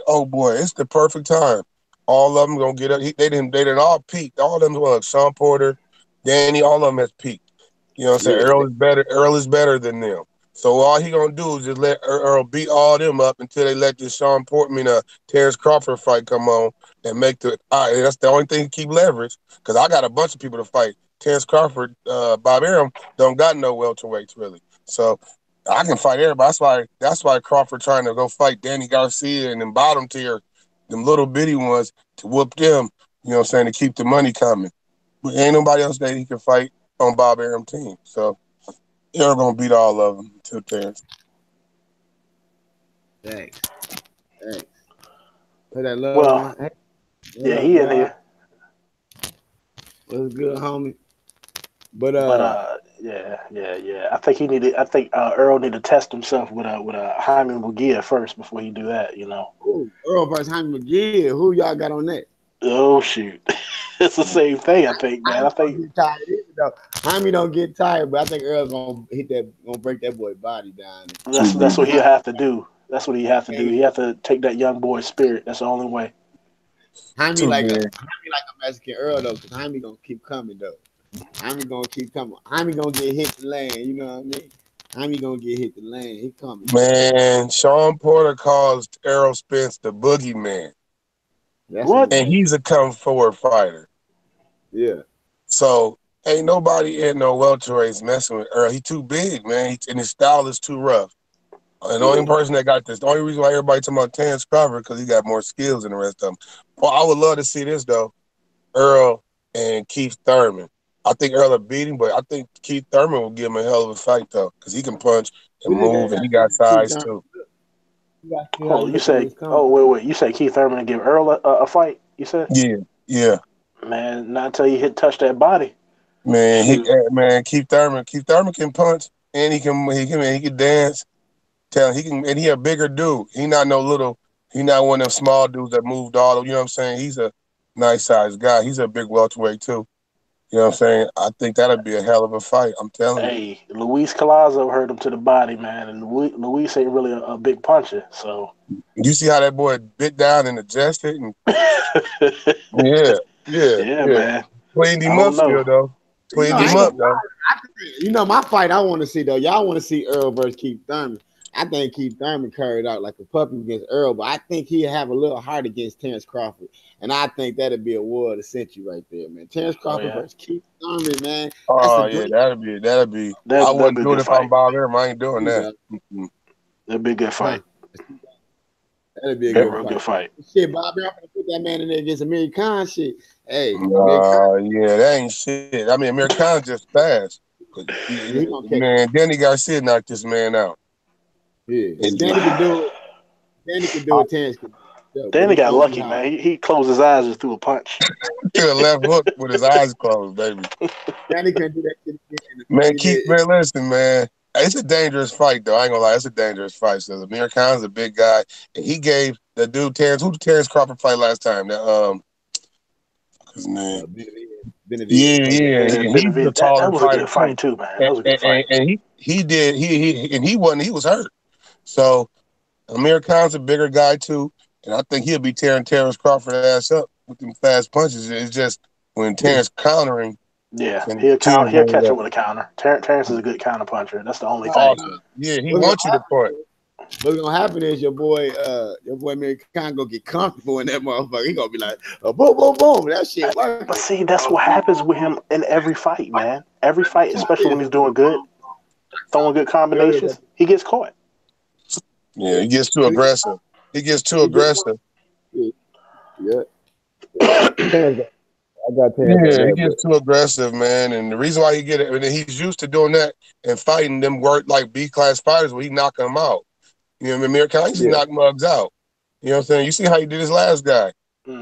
old boy. It's the perfect time. All of them gonna get up. They didn't all peaked. All of them, Sean Porter, Danny, all of them has peaked. You know what I'm saying? Errol is better. Errol is better than them. So all he gonna do is just let Errol beat all them up until they let this Terrence Crawford fight come on and make the. That's the only thing to keep leverage. Because I got a bunch of people to fight. Terrence Crawford, Bob Arum don't got no welterweights really. So I can fight everybody. That's why Crawford trying to go fight Danny Garcia and them bottom tier, them little bitty ones to whoop them. You know what I'm saying, to keep the money coming. But ain't nobody else that he can fight on Bob Arum team. So you're gonna beat all of them to Terrence. Thanks. Put that love on. Hey, yeah, he in here. What's good, homie? But yeah. I think Earl need to test himself with a Hyman Mugia first before he do that. You know. Ooh, Earl versus Hyman Mugia. Who y'all got on that? Oh shoot, it's the same thing. I think, man. I think Hyman don't get tired, but I think Earl's gonna break that boy body down. That's what he'll have to do. That's what he have to do. He have to take that young boy spirit. That's the only way. Hyman like a Mexican Earl though, because Hyman gonna keep coming though. Hyman gonna keep coming. Hyman gonna get hit the land. You know what I mean? Hyman gonna get hit the land. He coming. Man, Sean Porter calls Errol Spence the boogeyman. What? And he's a come forward fighter. Yeah. So ain't nobody in no welterweights messing with Earl. He too big, man. And his style is too rough. And the only person that got this, the only reason why everybody talking about Terrence Crawford because he got more skills than the rest of them. Well, I would love to see this though. Earl and Keith Thurman. I think Earl will beat him, but I think Keith Thurman will give him a hell of a fight though, because he can punch and move, and he got size too. Oh, you say? Oh, wait. You say Keith Thurman and give Earl a fight? You said? Yeah. Man, not until you touch that body. Man, Keith Thurman can punch and he can dance. He a bigger dude. He not no little. He not one of them small dudes that moved all. You know what I'm saying? He's a nice sized guy. He's a big welterweight too. You know what I'm saying? I think that'd be a hell of a fight. I'm telling you. Hey, Luis Collazo hurt him to the body, man, and Luis ain't really a big puncher. So you see how that boy bit down and adjusted, and yeah, man. Cleaned him up still though. You know my fight I want to see though. Y'all want to see Earl versus Keith Thurman. I think Keith Thurman carried out like a puppy against Earl, but I think he'll have a little heart against Terrence Crawford. And I think that'd be a war of the century right there, man. Terrence Crawford versus Keith Thurman, man. That'd be. I wouldn't do it if I'm Bob Arum. I ain't doing that. That'd be a good fight. That'd be a good fight. Shit, Bob Arum gonna put that man in there against Amir Khan. Shit, hey. That ain't shit. I mean, Amir Khan's just fast. Man, Danny Garcia knocked this man out. Yeah, if Danny could do it. Danny could do it. Terrence could. Yeah, but Then he you got gonna see lucky, how man. He closed his eyes and threw a punch. To a left hook with his eyes closed, baby. Danny couldn't do that shit again in the Man, fight. Keith, man, listen, man. It's a dangerous fight, though. I ain't gonna lie, it's a dangerous fight. So Amir Khan's a big guy, and he gave the dude Terrence. Who did Terrence Crawford fight last time? That his name. Benavidez. Yeah, yeah, Yeah, and he's a that taller was a fighter good too. fight too, man. That was a good fight. And he did he and he wasn't he was hurt. So Amir Khan's a bigger guy too, and I think he'll be tearing Terrence Crawford ass up with them fast punches. It's just when Terrence countering Yeah, and Terrence he'll going catch him up. with a counter. Terrence is a good counter puncher. That's the only thing. Awesome. Yeah, he What's gonna wants you to happen? punch. What's gonna happen is your boy Mary Khan gonna get comfortable in that motherfucker. He gonna be like, boom, boom, boom. That shit But working. see, that's what happens with him in every fight, man. Every fight, especially Yeah, when he's doing good, throwing good yeah, combinations, he gets caught. Yeah, he gets too aggressive. He gets too aggressive. yeah. I got Terrence on Yeah, he that, gets too aggressive, man. And the reason why he get it, and he's used to doing that and fighting them work like B class fighters where he knocking them out. You know what I mean? Amir Khan used to yeah, knock mugs out. You know what I'm saying? You see how he did his last guy.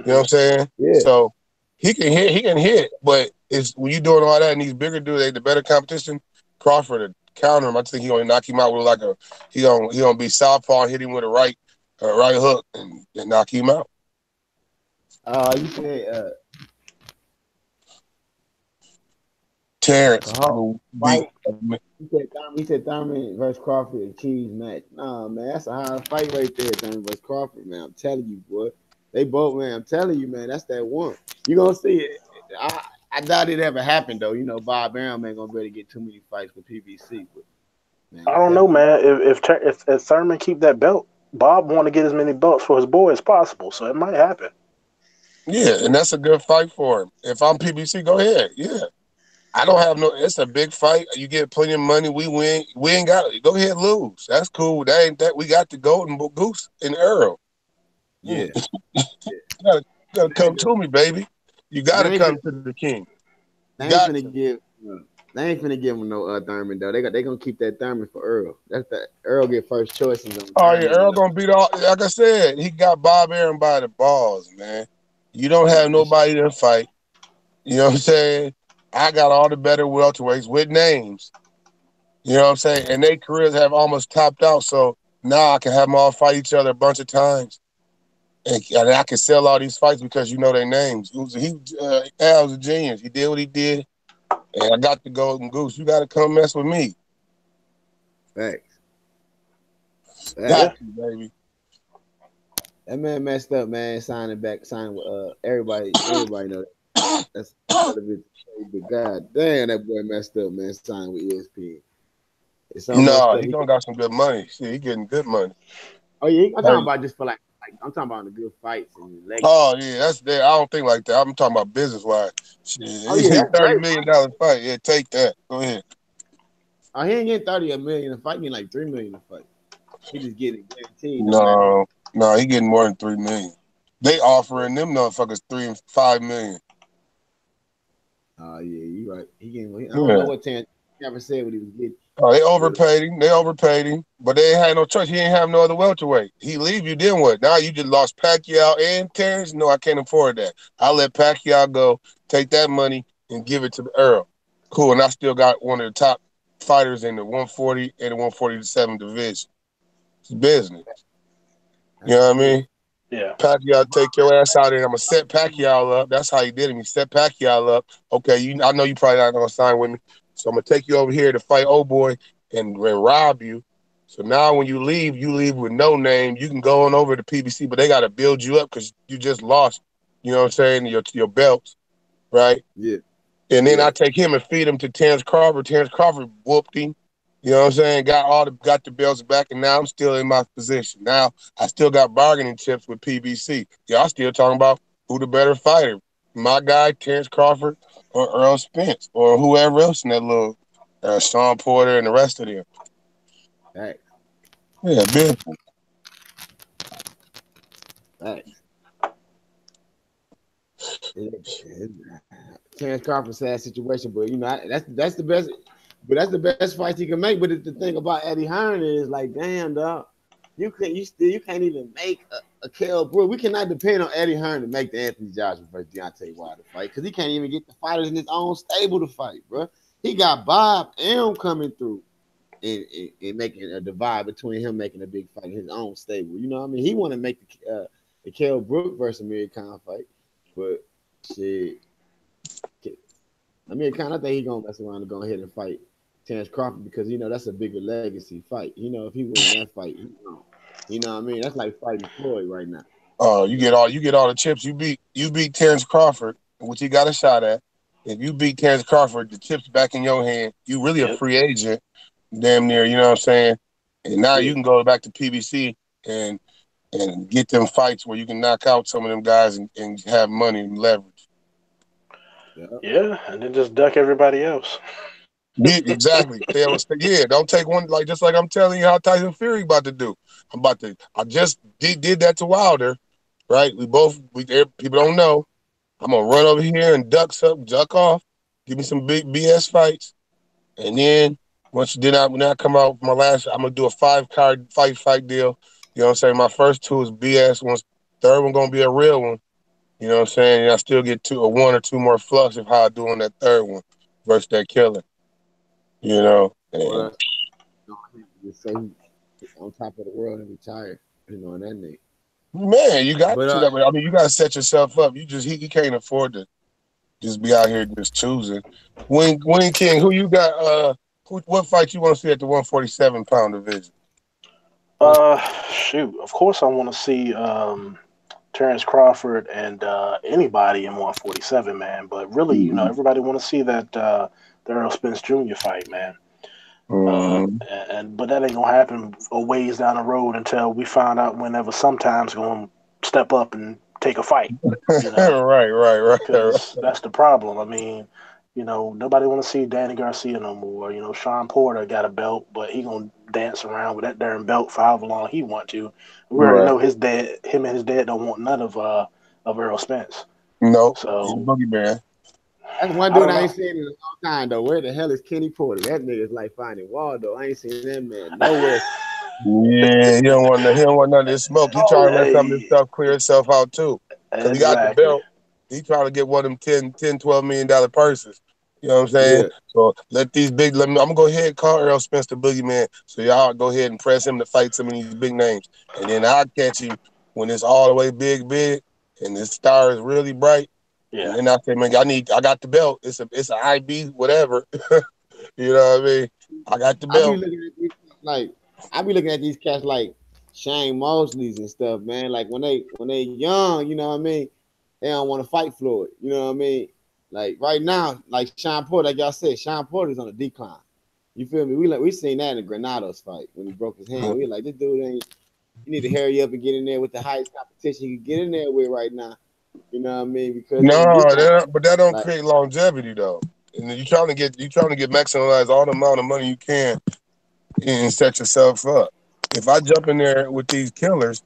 You know Hmm. what I'm saying? yeah. So he can hit, but it's when you doing all that and these bigger dudes, they the better competition. Crawford to counter him. I just think he gonna knock him out with like a he gonna be southpaw and hit him with a right hook and knock him out. You said Terrence the Hawk will be fight. He said Thurman versus Crawford a cheese match. Nah, man, that's a hard fight right there, Thurman versus Crawford, man. I'm telling you, boy. They both, man. I'm telling you, man. That's that one. You gonna see it. I doubt it ever happened though. You know, Bob Arum ain't gonna be able to get too many fights with PBC, but man, I I'm don't know, telling you. man. If Thurman keep that belt, Bob want to get as many belts for his boy as possible, so it might happen. yeah, and that's a good fight for him. If I'm PBC, go ahead. Yeah. I don't have no. It's a big fight. You get plenty of money. We win. We ain't got it. Go ahead, lose. That's cool. That ain't that. We got the golden goose and Errol. Yeah. Yeah, You gotta they come ain't, to me, baby. You gotta they ain't come finna, to the king. they You ain't got finna to. give. They ain't finna give him no Thurman though. They gonna keep that Thurman for Earl. That's that Earl get first choices on Oh yeah, Thurman. You Errol know. gonna beat all. Like I said, he got Bob Aaron by the balls, man. You don't have Man, nobody to fight. You know what I'm saying? I got all the better welterweights with names. You know what I'm saying? And their careers have almost topped out. So now I can have them all fight each other a bunch of times. And I can sell all these fights because you know their names. Al was a genius. He did what he did. And I got the golden goose. You got to come mess with me. facts. Yeah, Got to, baby. That man messed up, man. Signing with everybody. Everybody know that's a bit. But god damn, that boy messed up, man. Signing with ESPN. It's so messed No, up. he gonna got some good money. See, he getting good money. Oh yeah, I'm talking Hey. about just for like I'm talking about the good fights and legacy. Oh yeah, that's there. I don't think like that. I'm talking about business wise. Oh yeah, Shit, that's $30 great. million fight. Yeah, take that. Go ahead. Oh, he ain't getting 30 a million a fight. He getting like 3 million a fight. He just getting it guaranteed, no matter what. No, he getting more than 3 million. They offering them motherfuckers 3 and 5 million. Oh yeah, you right. He getting. I don't know Yeah. what Terrence never said what he was getting, Oh, they but overpaid him. They overpaid him, but they ain't had no choice. He ain't have no other welterweight. He leave you, then what? Now you just lost Pacquiao and Terrence. No, I can't afford that. I'll let Pacquiao go, take that money, and give it to the Earl. Cool, and I still got one of the top fighters in the 140 and the 147 division. It's business. You that's know the what I truth. mean? yeah. Pacquiao take your ass out there. I'm gonna set Pacquiao up. That's how he did him. He set Pacquiao up. Okay, I know you probably not gonna sign with me, so I'm gonna take you over here to fight old boy and rob you. So now when you leave with no name. You can go on over to PBC, but they gotta build you up because you just lost. You know what I'm saying? Your belt, right? Yeah, And then yeah. I take him and feed him to Terrence Crawford. Terrence Crawford whooped him. You know what I'm saying? Got the belts back, and now I'm still in my position. Now I still got bargaining chips with PBC. Y'all still talking about who the better fighter, my guy Terrence Crawford or Earl Spence or whoever else in that little Sean Porter and the rest of them. Facts, Yeah, business. facts. Terrence Crawford sad situation, but you know that's the best. But that's the best fight he can make. But the thing about Eddie Hearn is like, damn dog, you can't even make a Kell Brook. We cannot depend on Eddie Hearn to make the Anthony Joshua versus Deontay Wilder fight because he can't even get the fighters in his own stable to fight, bro. He got Bob Arum coming through and making a divide between him making a big fight in his own stable. You know what I mean? He want to make the Kell Brook versus Amir Khan fight, but shit. Amir Khan, I think he's gonna mess around and go ahead and fight Terrence Crawford because that's a bigger legacy fight. If he wins that fight, you know what I mean? That's like fighting Floyd right now. Oh, you get all the chips. You beat Terrence Crawford, which he got a shot at. If you beat Terrence Crawford, the chips back in your hand. You really a free agent, damn near. You know what I'm saying? And now you can go back to PBC and get them fights where you can knock out some of them guys and have money and leverage. Yeah, and then just duck everybody else. Yeah, exactly. Don't take one just like I'm telling you how Tyson Fury about to do. I just did that to Wilder, right? People don't know. I'm gonna run over here and duck off, give me some big BS fights, and then when I come out my last, I'm gonna do a 5-card fight deal. You know what I'm saying? My first 2 is BS. Third one gonna be a real one. You know what I'm saying? And I still get 1 or 2 more flux of how I do on that third one versus that killer. You know, on top of the world and retire. In that name. Man, you got to. I mean, you got to set yourself up. He can't afford to just be out here just choosing. Wing King, who you got? What fight you want to see at the 147-pound division? Shoot. Of course, I want to see Terrence Crawford and anybody in 147, man. But really, everybody want to see that the Errol Spence Jr. fight, man. But that ain't gonna happen a ways down the road until we find out whenever sometimes gonna step up and take a fight. Right. Because that's the problem. I mean, nobody want to see Danny Garcia no more. Sean Porter got a belt, but he gonna dance around with that darn belt for however long he want to. We already know him and his dad don't want none of Errol Spence. No, so he's a boogeyman. That's one dude I ain't seen in a long time though. Where the hell is Kenny Porter? That nigga's like finding Waldo. I ain't seen that man nowhere. Yeah, he don't want none of this smoke. He trying to let some of this stuff clear itself out too. Because he got the belt. He trying to get one of them $10-12 million purses. You know what I'm saying? Yeah. So I'm gonna go ahead and call Errol Spence the boogeyman. So y'all go ahead and press him to fight some of these big names. And then I'll catch him when it's all the way big, and the star is really bright. Yeah. And then I say, man, I got the belt. It's a IB, whatever. You know what I mean? I got the belt. I be looking at these cats like Shane Mosley's and stuff, man. Like when they young, you know what I mean? They don't want to fight Floyd. You know what I mean? Like right now, like Sean Porter, like y'all said, Sean Porter's on a decline. You feel me? We seen that in the Granados fight when he broke his hand. We like, this dude you need to hurry up and get in there with the highest competition you can get in there with right now. You know what I mean? Because but that don't create longevity though. And you're trying to get maximize all the amount of money you can and set yourself up. If I jump in there with these killers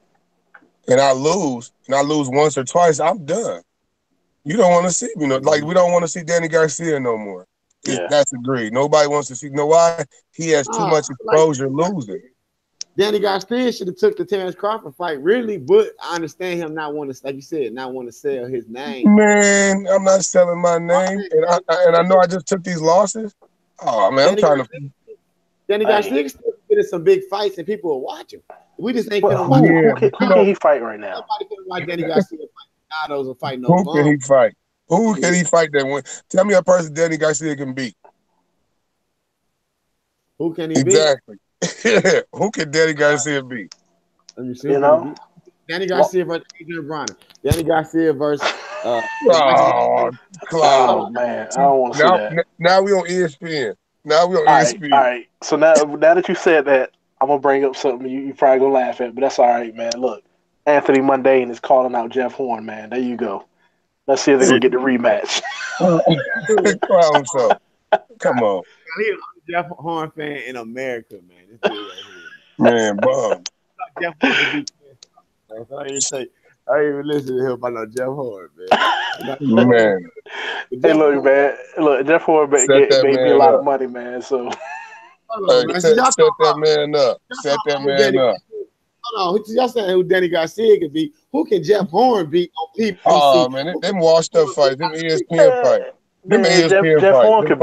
and I lose once or twice, I'm done. You don't want to see me. Like we don't want to see Danny Garcia no more. Yeah. That's agreed. Nobody wants to see. You know why? He has too much exposure losing. Danny Garcia should have took the Terrence Crawford fight, really, but I understand him not want to, like you said, not want to sell his name. Man, I'm not selling my name, and I know I just took these losses. Oh man, Danny Garcia still getting some big fights, and people are watching. We just ain't gonna watch. Who can he fight right now? Nobody can watch Danny Garcia fight. Nados or fight Who can he fight? Who can he fight that win? Tell me a person Danny Garcia can beat. Who can he beat? Exactly. Who can Danny Garcia beat? Let me see. Danny Garcia versus Adrian Bronner. Danny Garcia versus man, I don't want to see that. Now we on ESPN. ESPN. All right. So now that you said that, I'm gonna bring up something you probably gonna laugh at, but that's all right, man. Look, Anthony Mundane is calling out Jeff Horn, man. There you go. Let's see if they're gonna get the rematch. Clown show. Come on. He's a Jeff Horn fan in America, man. This dude right here. Man, bum. Jeff Horn I ain't even listen to him about no Jeff Horn, man. Man. Hey, look, Jeff Horn made me a lot of money, man. So set that man up. hold on. Y'all saying who Danny Garcia could be? Who can Jeff Horn beat on Oh PBC? man, them washed up fights, them ESPN fights, them Man, ESPN Jeff fights, Horn them could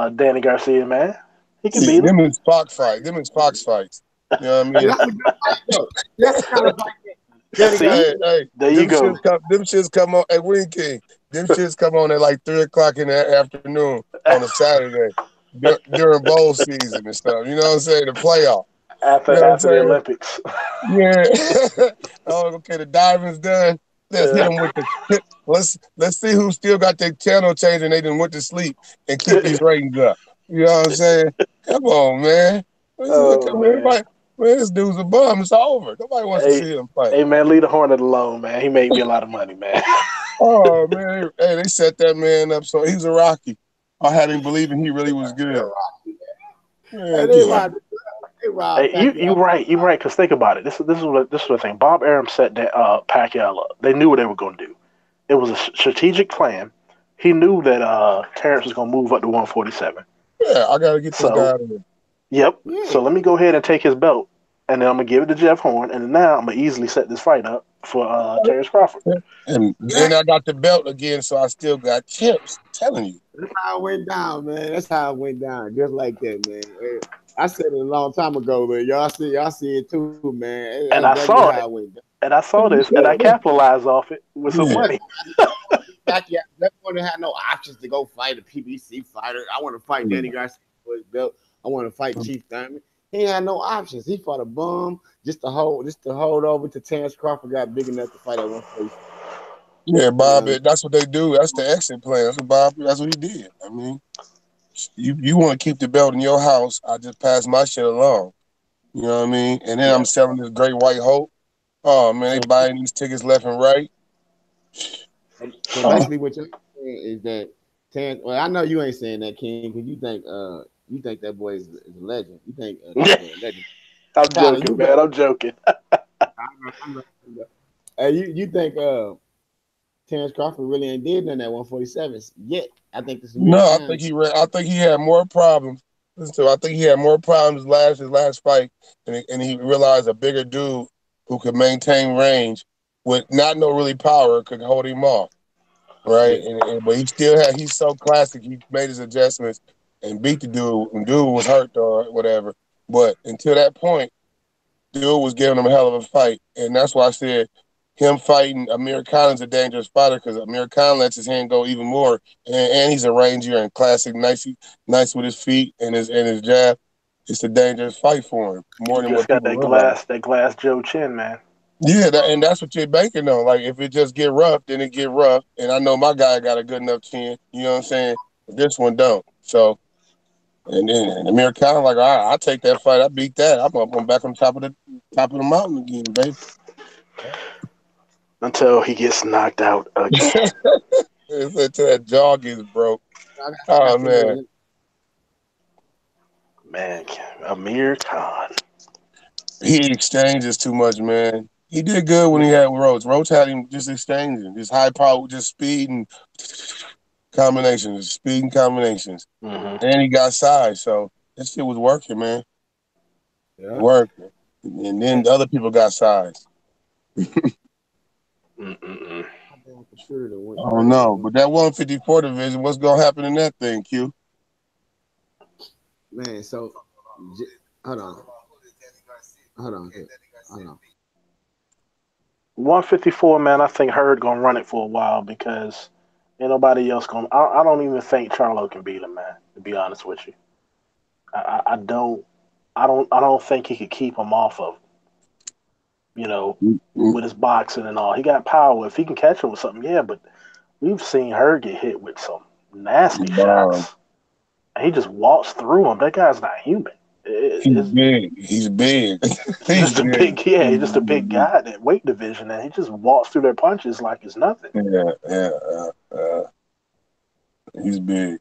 beat Danny Garcia, man. He could beat him. them is Fox fights, them is Fox fights. You know what I And mean? that was your fight, though. That's the kind of fight that Danny See, Garcia. Hey, there you go. them shits come on. Hey, Wing King, them shits come on at like 3:00 in the afternoon on a Saturday during bowl season and stuff. You know what I'm saying? The playoff. You know what I'm After the saying? Olympics. Yeah. Oh, okay. The diving's done. Let's hit them with the. Let's see who still got their channel change and they didn't went to sleep and keep these ratings up. You know what I'm saying? Come on, man. Oh man. Everybody, man, this dude's a bum. It's over. Nobody wants to Hey, see him fight. hey man, leave the Hornet alone, man. He made me a lot of money, man. Oh man, hey, they set that man up so he's a Rocky. I had him believing he really was good. Hey, Man, they get out. robbed. They robbed Hey, you Pacquiao. right, you right. Cause think about it. This is the thing. Bob Arum set that Pacquiao up. They knew what they were going to do. It was a strategic plan. He knew that Terrence was going to move up to 147. Yeah, I gotta get this guy So, out of here. yep. Yeah. So let me go ahead and take his belt, and then I'm gonna give it to Jeff Horn, and now I'm gonna easily set this fight up for Terrence Crawford. And then I got the belt again, so I still got chips. I'm telling you. That's how it went down, man. That's how it went down, just like that, man. I said it a long time ago, but y'all see it too, man. That's And I exactly saw how it, it went down. and I saw this, and I capitalized off it with some Yeah. money. Pacquiao, that one had no options to go fight a PBC fighter. I want to fight Danny Garcia for his belt. I want to fight Chief Thurman. He had no options. He fought a bum just to hold over to Terrence Crawford got big enough to fight at 147. Yeah, Bob. That's what they do. That's the exit plan. That's what Bob. That's what he did. I mean, you want to keep the belt in your house. I just pass my shit along. You know what I mean? And then I'm selling this Great White Hope. Oh man, they buying these tickets left and right. So basically, what you're saying is that Terrence. Well, I know you ain't saying that, King, because you think that boy is a legend. You think that boy a legend. I'm Tyler, joking, man. I'm joking. Hey, you think Terrence Crawford really ain't did nothing at 147 yet? I think this is No, mere I time. think he had more problems. Listen to, I think he had more problems his last fight, and he realized a bigger dude who could maintain range with not no really power could hold him off. Right, but he's so classic. He made his adjustments and beat the dude. And dude was hurt or whatever. But until that point, dude was giving him a hell of a fight, and that's why I said him fighting Amir Khan's a dangerous fighter because Amir Khan lets his hand go even more, and he's a ranger and classic, nice with his feet and his jab. It's a dangerous fight for him more You than just what got people realize. that glass Joe Chin, man. Yeah, and that's what you're banking on. Like, if it just get rough, then it get rough. And I know my guy got a good enough chin. You know what I'm saying? But this one don't. So, and then Amir Khan, like, all right, I'll take that fight. I beat that. I'm back on top of the mountain again, baby. Until he gets knocked out again. Until that jaw gets broke. I Oh got some man, more. Man, Amir Khan. he exchanges too much, man. He did good when he had Rhodes. Rhodes had him just exchanging, just high power, just speed and combinations, Mm-hmm. and he got size, so this shit was working, man. Yeah. Working, and then the other people got size. Mm-mm-mm. I don't know, but that 154 division, what's gonna happen in that thing, Q? Man, so hold on. Hold on. 154, man. I think Hurd gonna run it for a while because ain't nobody else gonna. I don't even think Charlo can beat him, man. To be honest with you, I don't. I don't think he could keep him off of. You know, with his boxing and all. He got power. If he can catch him with something, yeah. But we've seen her get hit with some nasty shots. And he just walks through them. That guy's not human. He's big. He's big. He's just a big, yeah. He's just a big guy in that weight division, and he just walks through their punches like it's nothing. Yeah. He's big.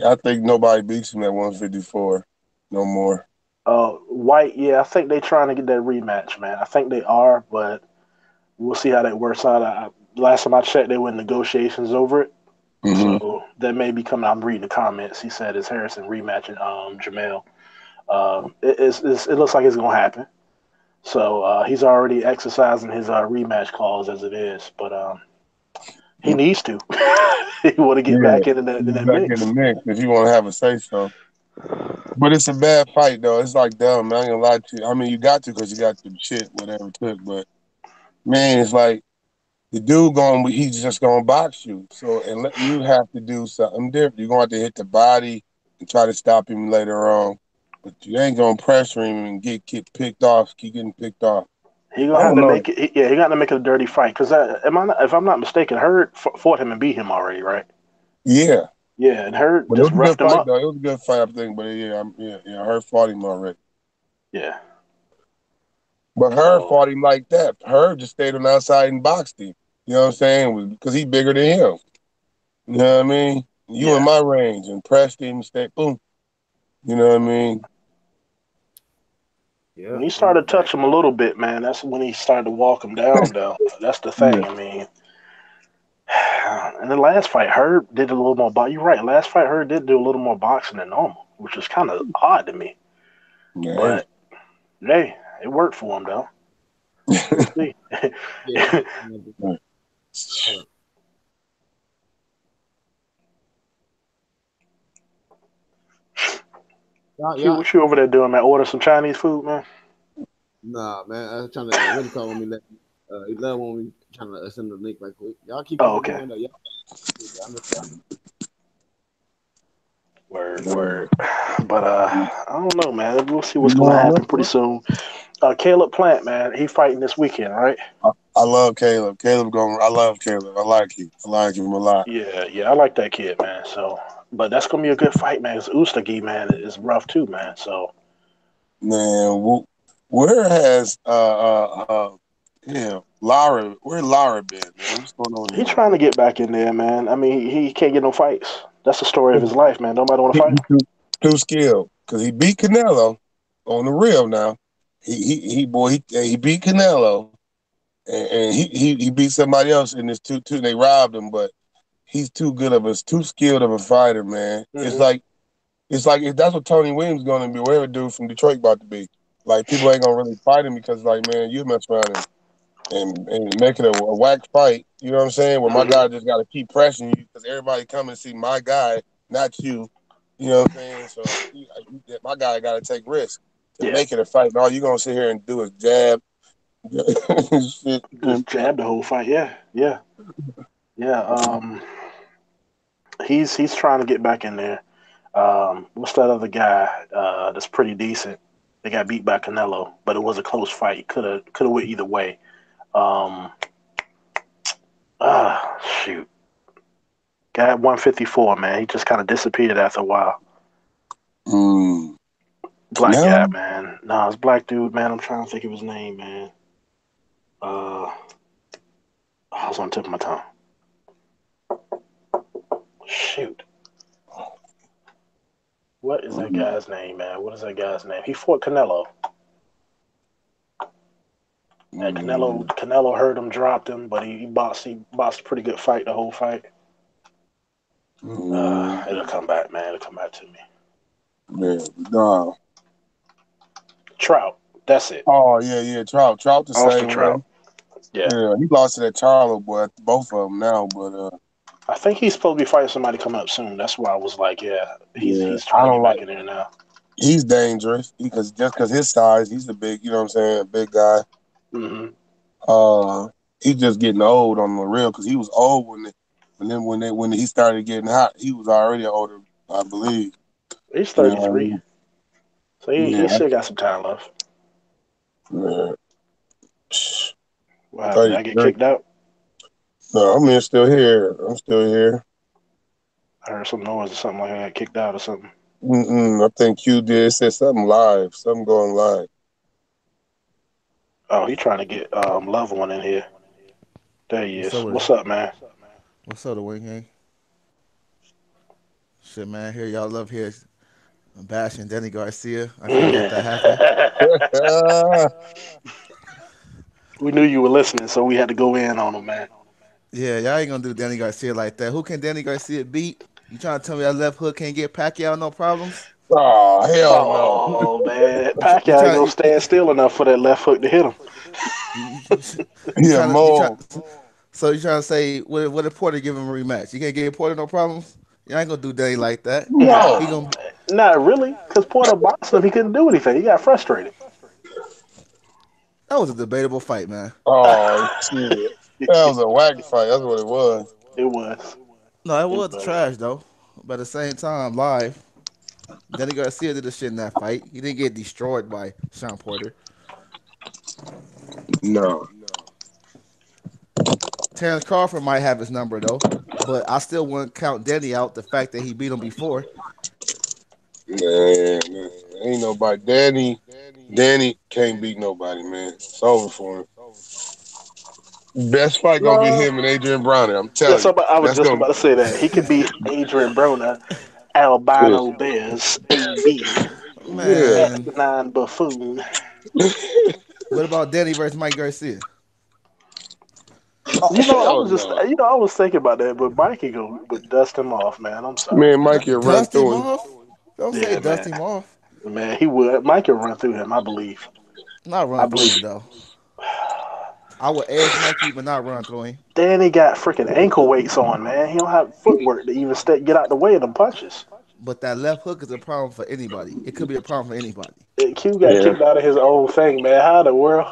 I think nobody beats him at 154 no more. White, yeah. I think they're trying to get that rematch, man. I think they are, but we'll see how that works out. Last time I checked, they were in negotiations over it. Mm-hmm. So that may be coming. I'm reading the comments. He said it's Harrison rematching Jamel. It looks like it's gonna happen. So he's already exercising his rematch clause as it is, but he needs to. He want to get Yeah, back in he's that back in the mix. mix if you want to have a say so. But it's a bad fight though. It's like dumb. Man, I ain't gonna lie to you. I mean, you got to because you got the shit, whatever it took. But man, it's like the dude going, he's just gonna box you. So and you have to do something different. You're gonna have to hit the body and try to stop him later on. But you ain't gonna pressure him and get picked off. Keep getting picked off. He I gonna have don't to know. make it. Yeah, he got to make it a dirty fight. Because if I'm not mistaken, Hurd fought him and beat him already, right? Yeah, Yeah, and Hurd but it was just a good roughed him fight up. though. It was a good fight, I think. But yeah. Her fought him already. Yeah. But her So fought him like that. Her just stayed on the outside and boxed him. You know what I'm saying? Because he's bigger than him. You know what I mean? You in yeah, my range and pressed him, stay boom. You know what I mean? Yeah. when he started to touch him a little bit, man, that's when he started to walk him down. Though that's the Yeah. thing. I mean, in the last fight, Hurd did a little more. You're right. Last fight, Hurd did do a little more boxing than normal, which is kind of odd to me. Yeah. But hey, it worked for him though. We'll see. Yeah. Y'all, y'all, What you over there doing, man? Order some Chinese food, man. nah, man. I was trying to. What do you call when we let? He love when we trying to send the link right quick. Y'all keep Oh, on okay. going though. Y'all, I Word, word. But I don't know, man. We'll see what's gonna No, happen pretty soon. Caleb Plant, man, he fighting this weekend, right? I love Caleb. I love Caleb. I like him. I like him a lot. Yeah, yeah, I like that kid, man. So, but that's gonna be a good fight, man. Cause Ustagi, man, is rough too, man. So, Man, where has where Lara been, man? What's going on he's with trying to get back in there, man. I mean, he can't get no fights. That's the story of his him? life, man. Nobody want to fight He him. too skilled because he beat Canelo on the real now. He beat Canelo and he beat somebody else in this two. They robbed him, but he's too skilled of a fighter, man. Hmm. It's like if that's what Tony Williams going to be, whatever dude from Detroit about to be. Like people ain't gonna really fight him because like man, you mess around and make it a whack fight. You know what I'm saying? Where my Hmm. guy just got to keep pressing you because everybody come and see my guy, not you. You know what I'm saying? So my guy got to take risks to Yeah, make it a fight. And all you gonna sit here and do is jab. Shit. just jab the whole fight. Yeah, yeah, yeah. He's trying to get back in there. What's that other guy that's pretty decent? They got beat by Canelo, but it was a close fight. Could have went either way. Um, shoot, guy at 154, man. He just kind of disappeared after a while. Mm. Black guy, Canelo? man. Nah, it's black dude, man. I'm trying to think of his name, man. Uh, I was on the tip of my tongue. Shoot, what is that Mm. guy's name, man? What is that guy's name? He fought Canelo, and Canelo Mm. Canelo heard him, dropped him, but he boxed a pretty good fight the whole fight. Mm. It'll come back, man. It'll come back to me. Yeah. Nah. Trout. That's it. Oh yeah. Trout the Austin same way. Trout. Yeah. Yeah, he lost to that Charlo boy, both of them now, but I think he's supposed to be fighting somebody coming up soon. That's why I was like, yeah, he's yeah, he's I trying to don't get like. back in there now. He's dangerous because just because his size, he's a big, you know what I'm saying, a big guy. Hmm. Uh, he's just getting old on the real because he was old when he started getting hot, he was already older, I believe. He's You know 33, what so I he mean? still got some time left. Yeah, What happened? Did I get 33. kicked out? No, I'm still here. I'm still here. I heard some noise or something like I got kicked out or something. I think Q did. It said something live, something going live. Oh, he trying to get Love One in here. There he What's up is. with What's up, man? what's up, the wing gang? Shit, man. Here y'all love here bashing Danny Garcia. I couldn't let that happen. We knew you were listening, so we had to go in on him, man. Yeah, y'all ain't gonna do Danny Garcia like that. Who can Danny Garcia beat? You trying to tell me that left hook can't get Pacquiao no problems? Oh hell no. Oh man, You Pacquiao ain't trying gonna stand still enough for that left hook to hit him. you Yeah, trying to you try. Mo. So you trying to say what if Porter give him a rematch? You can't give Porter no problems. You ain't gonna do Danny like that. No. He gonna Not really, because Porter boxed him. He couldn't do anything. He got frustrated. that was a debatable fight, man. Oh shit. That was a wacky fight. That's what it was. It was. No, it It was was. trash though. But at the same time, live, Danny Garcia did the shit in that fight. He didn't get destroyed by Sean Porter. No. Terrence Crawford might have his number though, but I still wouldn't count Danny out. The fact that he beat him before. Man, ain't nobody. Danny can't beat nobody, man. It's over for him. Best fight gonna be No, him and Adrian Broner. I'm telling that's you. about, I was That's just gonna about to say that he could beat Adrian Broner, Albino Bears, AB, yeah. Man, Asinine Buffoon. what about Danny versus Mike Garcia? Oh, hell no. I was thinking about that, but Mikey would dust him off, man. I'm sorry. Man, Mikey will run Dust him through him. off? Don't say Yeah, dust man. him off. Man, he would. Mikey would run through him, I believe. Not I run through believe. him though. I would edge Mikey, but not run through him. Danny got freaking ankle weights on, man. He don't have footwork to even get out the way of them punches. But that left hook is a problem for anybody. It could be a problem for anybody. Q got Yeah. kicked out of his own thing, man. How in the world?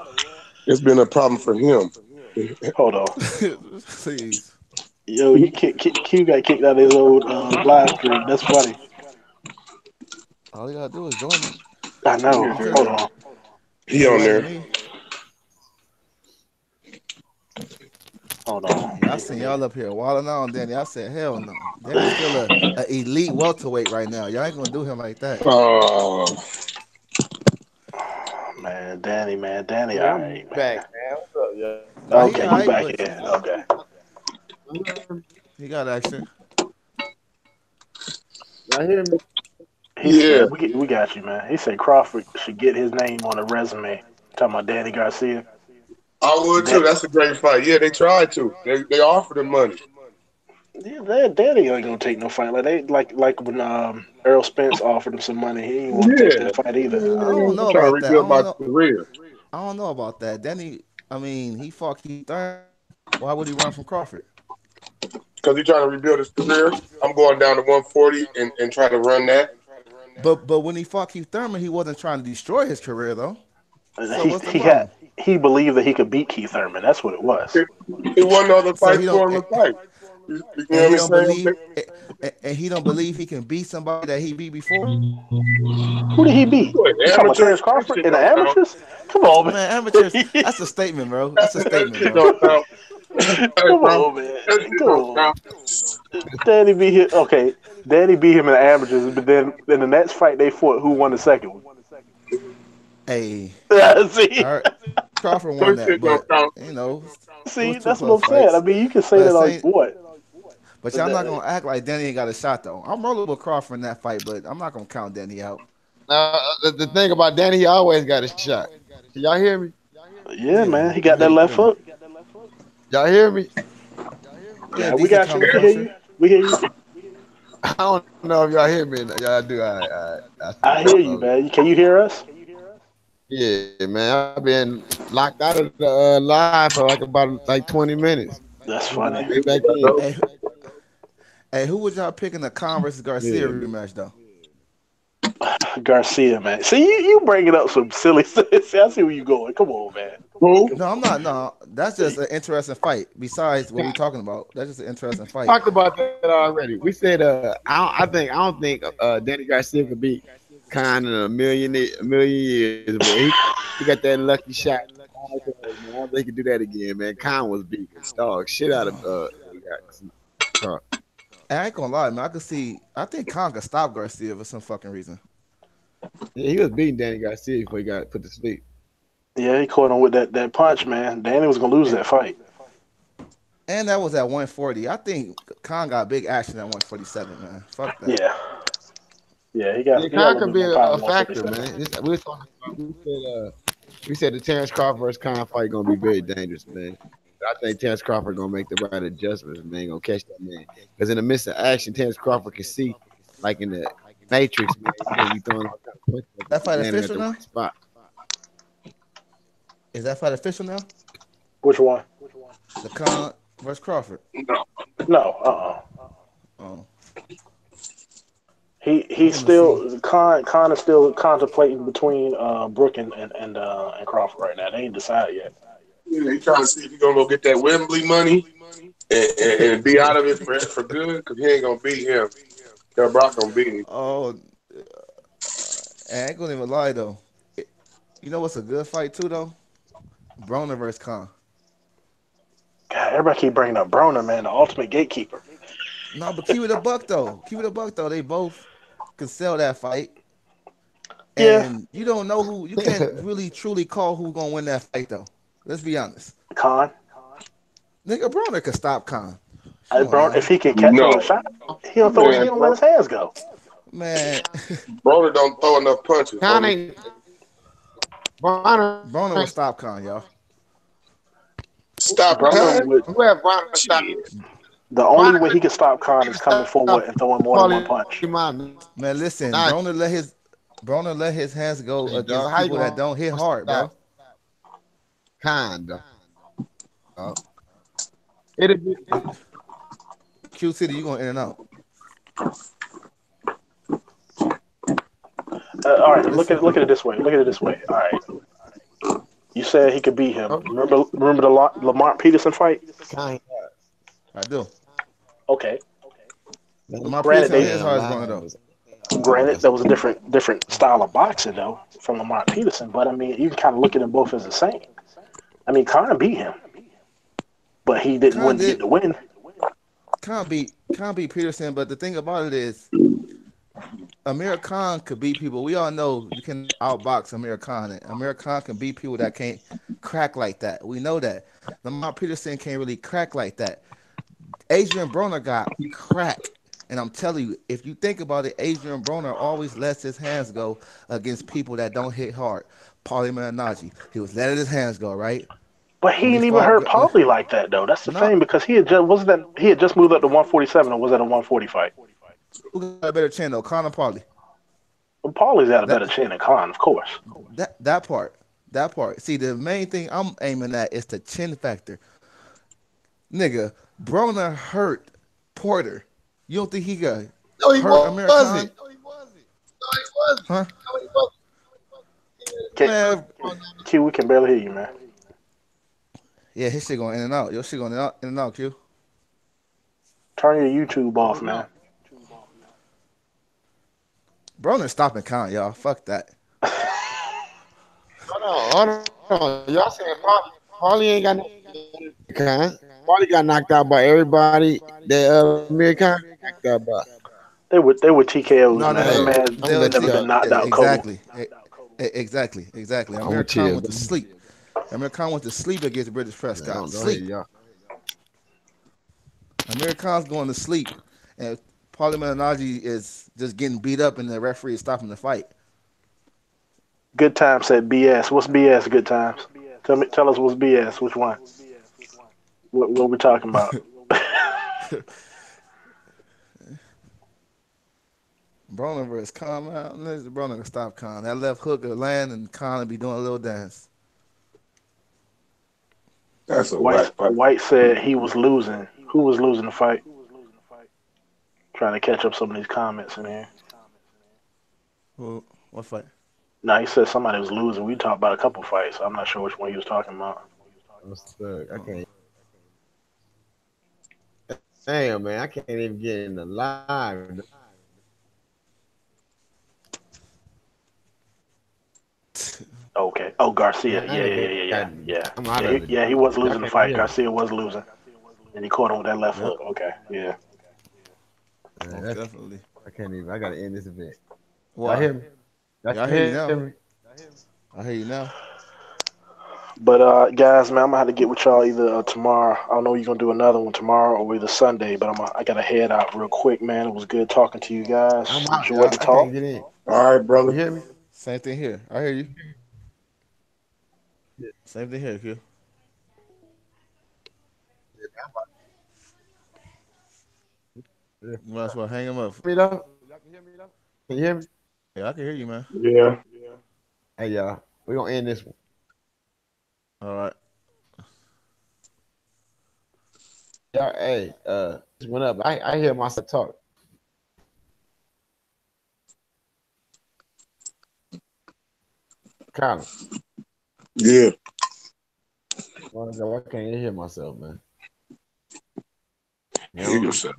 It's been a problem for him. Hold on. Please. Yo, Q got kicked out of his old live stream. That's funny. All you gotta do is join it. I know. You could Hold on. He on invited there. me. Hold on. Yeah, I seen y'all up here wilding out on Danny. I said, hell no. Danny's still a elite welterweight right now. Y'all ain't gonna do him like that. Oh, Man, Danny, man. Danny, Yeah, all I'm right, back, man. man. What's up, y'all? Nah, he Okay, you alright, back but in. Okay. he got action. Y'all hear me? He yeah. said, we got you, man. He said Crawford should get his name on a resume. Talking about Danny Garcia. I would too. That, That's a great fight. Yeah, they tried to. They offered him money. yeah, Danny ain't gonna take no fight like they like when Errol Spence offered him some money. He didn't want to take Yeah. that fight either. I don't I'm know trying to about that. rebuild my career. I don't know about that. Danny, I mean, he fought Keith Thurman. Why would he run from Crawford? Because he's trying to rebuild his career. I'm going down to 140 and try to run that. But when he fought Keith Thurman, he wasn't trying to destroy his career though. So He what's the he had problem? he believed that he could beat Keith Thurman. That's what it was. It wasn't other So fights he don't for him to fight. You know and what he I'm don't saying? believe and he don't believe he can beat somebody that he beat before. Who did he beat? What, You talking about amateurs? Terrence That Crawford shit in the don't count. amateurs? Come on, man. Man, amateurs, that's a statement, bro. That's a That statement, shit bro. don't count. Hey, Come bro, on, man. that shit Come don't on. count. Danny beat him. Okay, Danny beat him in the amateurs, but then in the next fight they fought, who won the second one? Hey, See, all right, Crawford won That that, shit don't but count. it was see, two that's what close I'm saying. I fights. mean, you can say But that all you saying, want. but y'all not gonna act like Danny ain't got a shot though. I'm rolling with Crawford in that fight, but I'm not gonna count Danny out. The thing about Danny, he always got a shot. Can y'all hear me? Yeah, Yeah, man, he I got hear that you left clearly. hook. Y'all hear me? Yeah, Yeah, we decent got you. We can hear combination. you. We hear you. I don't know if y'all hear me. Y'all do. I see I y'all hear you, slowly. man. Can you hear us? Yeah, man. I've been locked out of the live for like about like 20 minutes. That's I'm trying funny. to get back in. Hey, hey, who would y'all pick in the Khan versus Garcia Yeah, man. rematch though? Garcia, man. See, you bringing up some silly. See, I see where you going. Come on, man. Who? No, I'm not. No, that's just an interesting fight. Besides what we talking about, that's just an interesting fight. Talked about that already. We said I don't think Danny Garcia could beat Khan in a million years, but he got that lucky shot. Man, I don't think he could do that again, man. Khan was beating dog shit out of Carl. And I ain't gonna lie, man. I could see. I think Khan could stop Garcia for some fucking reason. Yeah, he was beating Danny Garcia before he got put to sleep. Yeah, he caught him with that punch, man. Danny was gonna lose And that fight. and that was at 140. I think Khan got big action at 147, man. Fuck that. Yeah, yeah, Yeah, he got a Khan little could bit be more power a at factor, 147. man. We said the Terrence Crawford versus Khan fight gonna be very dangerous, man. I think Terrence Crawford gonna make the right adjustments, man. Gonna catch that man because in the midst of action, Terrence Crawford can see, like in the Matrix, man. You can't be throwing all kind of punches at That fight landing at official the now? right spot. Is that fight official now? Which one? The Khan versus Crawford. No. No. Oh, I He's want to see. still Khan is still contemplating between Brook and Crawford right now. They ain't decided yet. Yeah, he trying to see if he gonna go get that Wembley money and be out of it for good because he ain't gonna beat him. Tell Brock gonna beat him. Oh, I ain't gonna even lie though. You know what's a good fight too though? Broner versus Khan. God, everybody keep bringing up Broner, man, the ultimate gatekeeper. No, but keep it a buck though. Keep it a buck though. They both can sell that fight, Yeah, and you don't know who. You can't really truly call who's gonna win that fight though. Let's be honest. Khan. Nigga, Broner could stop Khan. Come on Broner, now, if he can catch him with a No, shot, he man, don't let his hands go. man. Broner don't throw enough punches, Con homie. ain't Bonner Broner will stop Khan, y'all. Stop Broner time. would. who have Bonner stop Shit. The only Bonner way he can stop Khan he is can coming stop forward and throwing more than one Paulie punch. Mount. Man, listen, Nah, Broner let his hands go dog. against How you people that gonna don't hit hard, bro. stop Con, dog? It'll be Q City, you going in and out. All right, Listen, look at it this way. Look at it this way. All right, you said he could beat him. Remember the Lamar Peterson fight? Con. I do. Okay. Lamar Granted, Peterson don't they hit as hard as Broner though. granted that was a different style of boxing though from Lamar Peterson, but I mean you can kind of look at them both as the same. I mean, Conor beat him, but he didn't Khan win get did the win. Khan beat Peterson, but the thing about it is Amir Khan could beat people. We all know you cannot outbox Amir Khan. And Amir Khan can beat people that can't crack like that. We know that. Lamar Peterson can't really crack like that. Adrian Broner got crack. And I'm telling you, if you think about it, Adrian Broner always lets his hands go against people that don't hit hard. Paulie Malignaggi, he was letting his hands go, right? But he When he ain't even hurt fought, Paulie like that though. That's the no, thing because he had just wasn't that he had just moved up to 147 or was that a 140 fight? who got a better chin though, Conor Paulie? Well, Paulie's got a That better chin than Khan, of course. that part, that part. See, the main thing I'm aiming at is the chin factor, nigga. Broner hurt Porter. You don't think he got No, he hurt Amir wasn't. Khan? No, he wasn't. No, he wasn't. Huh? No, he wasn't. Can, Man, Q, we can barely hear you, man. yeah, his shit going in and out. Your shit going in and out, Q. Turn your YouTube off, man. Broner stopping Khan, y'all. Fuck that. Hold on. Y'all saying Paulie ain't got no Con. Paulie got knocked out by everybody that American knocked out by. They were TKOs, No, no, man. That Hey, no. man I'm gonna let never y'all. been knocked out cold. Exactly. Exactly. I'm gonna Amir Khan chill. went to sleep. Amir Khan went to sleep against British Prescott. Go ahead, Sleep. y'all. Amir Khan's going to sleep, and Paulie Malignaggi is just getting beat up, and the referee is stopping the fight. Good times said BS. What's BS? Good times. Tell us what's BS. Which one? What we talking about? Broner versus Khan, man. Broner can stop Khan. That left hook will land, and Khan will be doing a little dance. That's a whack fight. White said he was losing. Who was losing the fight? Trying to catch up some of these comments in here. What fight? No, he said somebody was losing. We talked about a couple fights. I'm not sure which one he was talking about. I'm stuck. I can't. Damn, man, I can't even get in the live. Okay. Oh, Garcia. Man, I'm out of it. He was Y'all losing the can't fight. hear me. Garcia was losing, and he caught him with that left Yep, hook. Okay. Yeah. most definitely. I can't even. I gotta end this event. Y'all Why? hear me? Y'all Yeah, I can hear you hear now. me? I hear you now. But guys, man, I'm gonna have to get with y'all either tomorrow. I don't know if you're gonna do another one tomorrow or either Sunday. But I gotta head out real quick, man. It was good talking to you guys. I'm out, Enjoyed y'all. the I can't talk. get in. All right, You brother. hear me? Same thing here. I hear you. Same thing here, Q. Yeah. You might as well hang him up. Me though? Y'all can hear me though? Can you hear me? Yeah, I can hear you, man. Yeah. Hey, y'all. We're going to end this one. All right. Y'all, hey, just went up. I hear myself talk. Kind of. Yeah. Why can't you hear myself, man? You Hear know? yourself.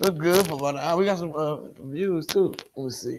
Look good for about an hour. We got some views, too. Let me see.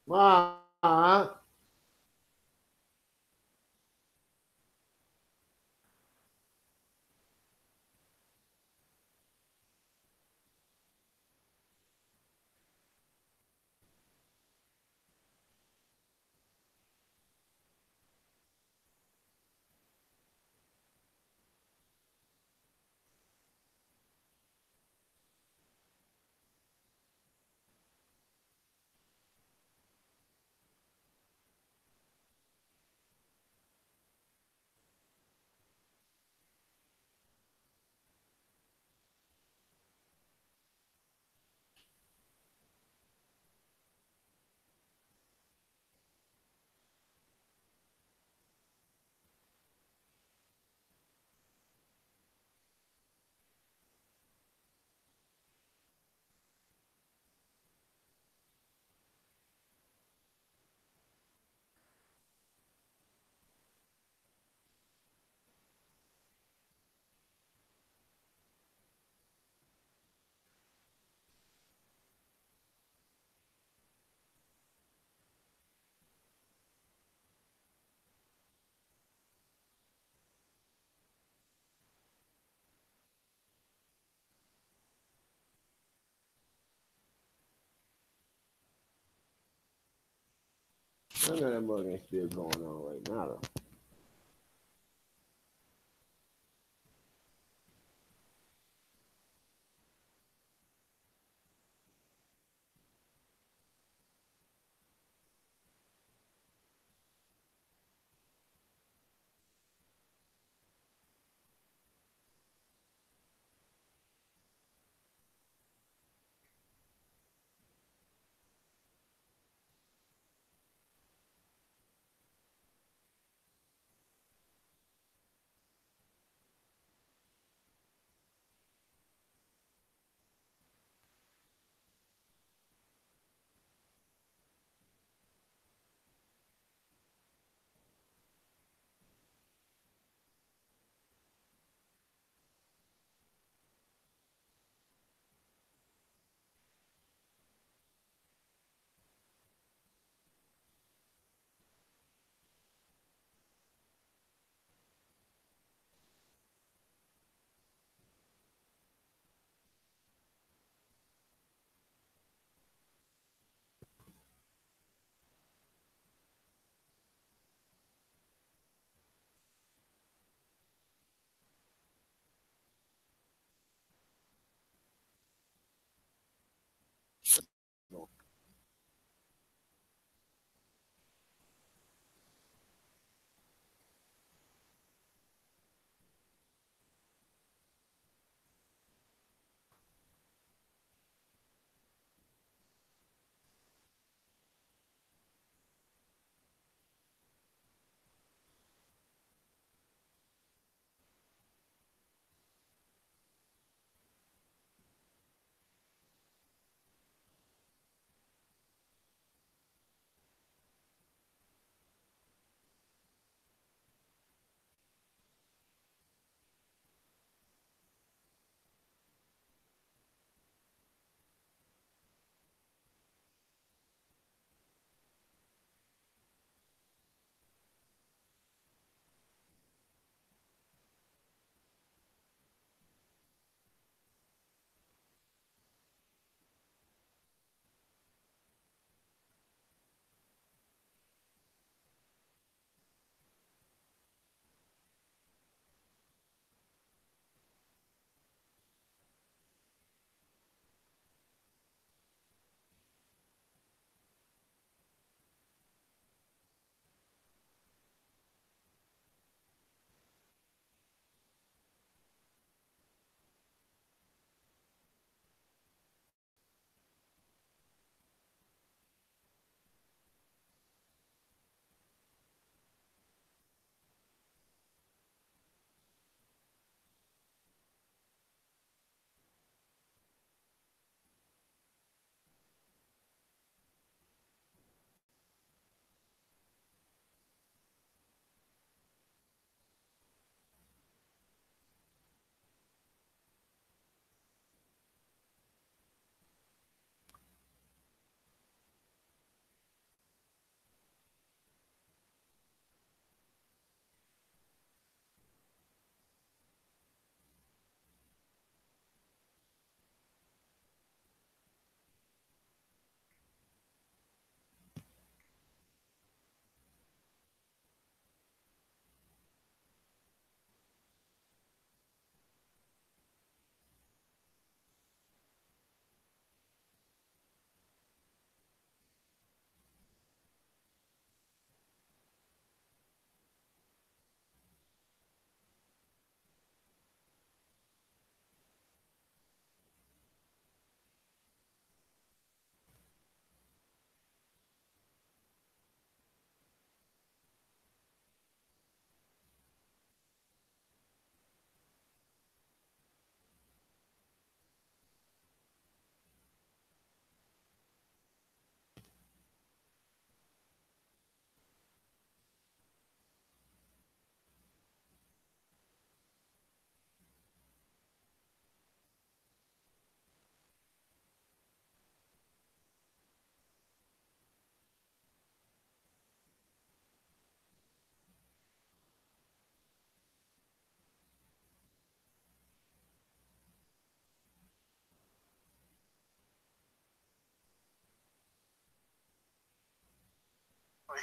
Ma. I know that mug ain't still going on right now, though.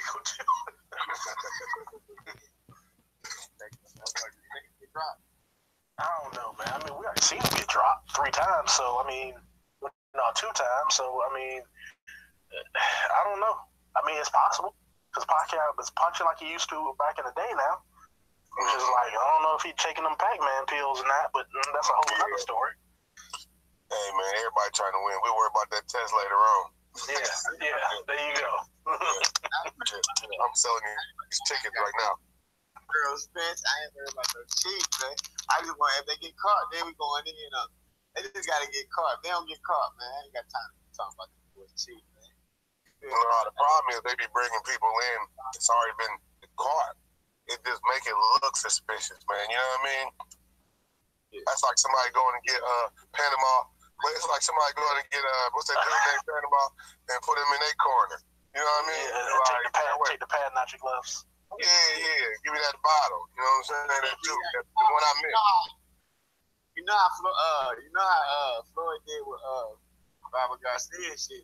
illegal too. I don't know, man. I mean, we already seen him get dropped 3 times, so I mean, no, 2 times. So I mean, I don't know. I mean, it's possible because Pacquiao is punching like he used to back in the day now. Which is like, I don't know if he's taking them Pac-Man pills and that, but that's a whole other story. Hey man, everybody trying to win. We'll worry about that test later on. Yeah, there you go. I'm selling these tickets right now. Girl, Spence, I ain't worried about no cheat, man. I just want, if they get caught, then we going in. They just got to get caught. If they don't get caught, man, I ain't got time to talk about this cheat, man. The problem is they be bringing people in. It's already been caught. It just make it look suspicious, man. You know what I mean? Yeah. That's like somebody going to get Panama. It's like somebody going to get what's that dude named Panama and put him in their corner. You know what I mean? Yeah, take the pad, not your gloves. Yeah. Give me that bottle. You know what I'm saying? That too. That's the one I missed. You know how Floyd did with Robert Garcia and shit.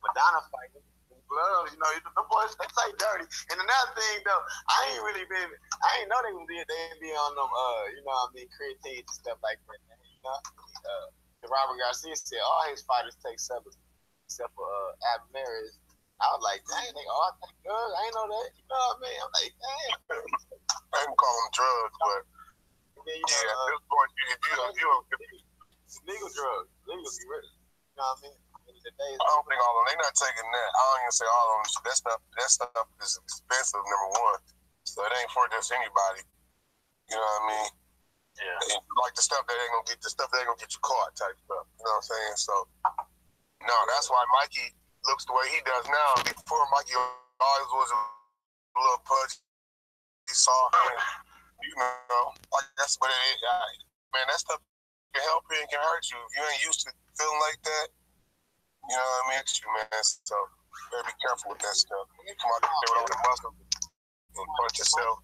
Madonna fighting. Gloves, the boys, they play dirty. And another thing though, I ain't know they would be on them creatine and stuff like that. Robert Garcia said all his fighters take supplements except for Abner. I was like, dang, they all take drugs. I ain't know that. You know what I mean? I'm like, dang. I ain't call them drugs, but then, at this point, it's legal drugs. Legal, you know what I mean? I don't think all of them. They're not taking that. I don't even say all of them. That stuff is expensive, number one. So it ain't for just anybody. You know what I mean? Yeah. Like the stuff that ain't gonna get you caught type stuff. You know what I'm saying? So no, that's why Mikey looks the way he does now. Before Mikey always was a little pudgy, soft, like that's what it is. Man, that stuff can help you and can hurt you if you ain't used to feeling like that. You know what I mean? It's you, man. So, you better be careful with that stuff. You come out there with all the muscle and punch yourself.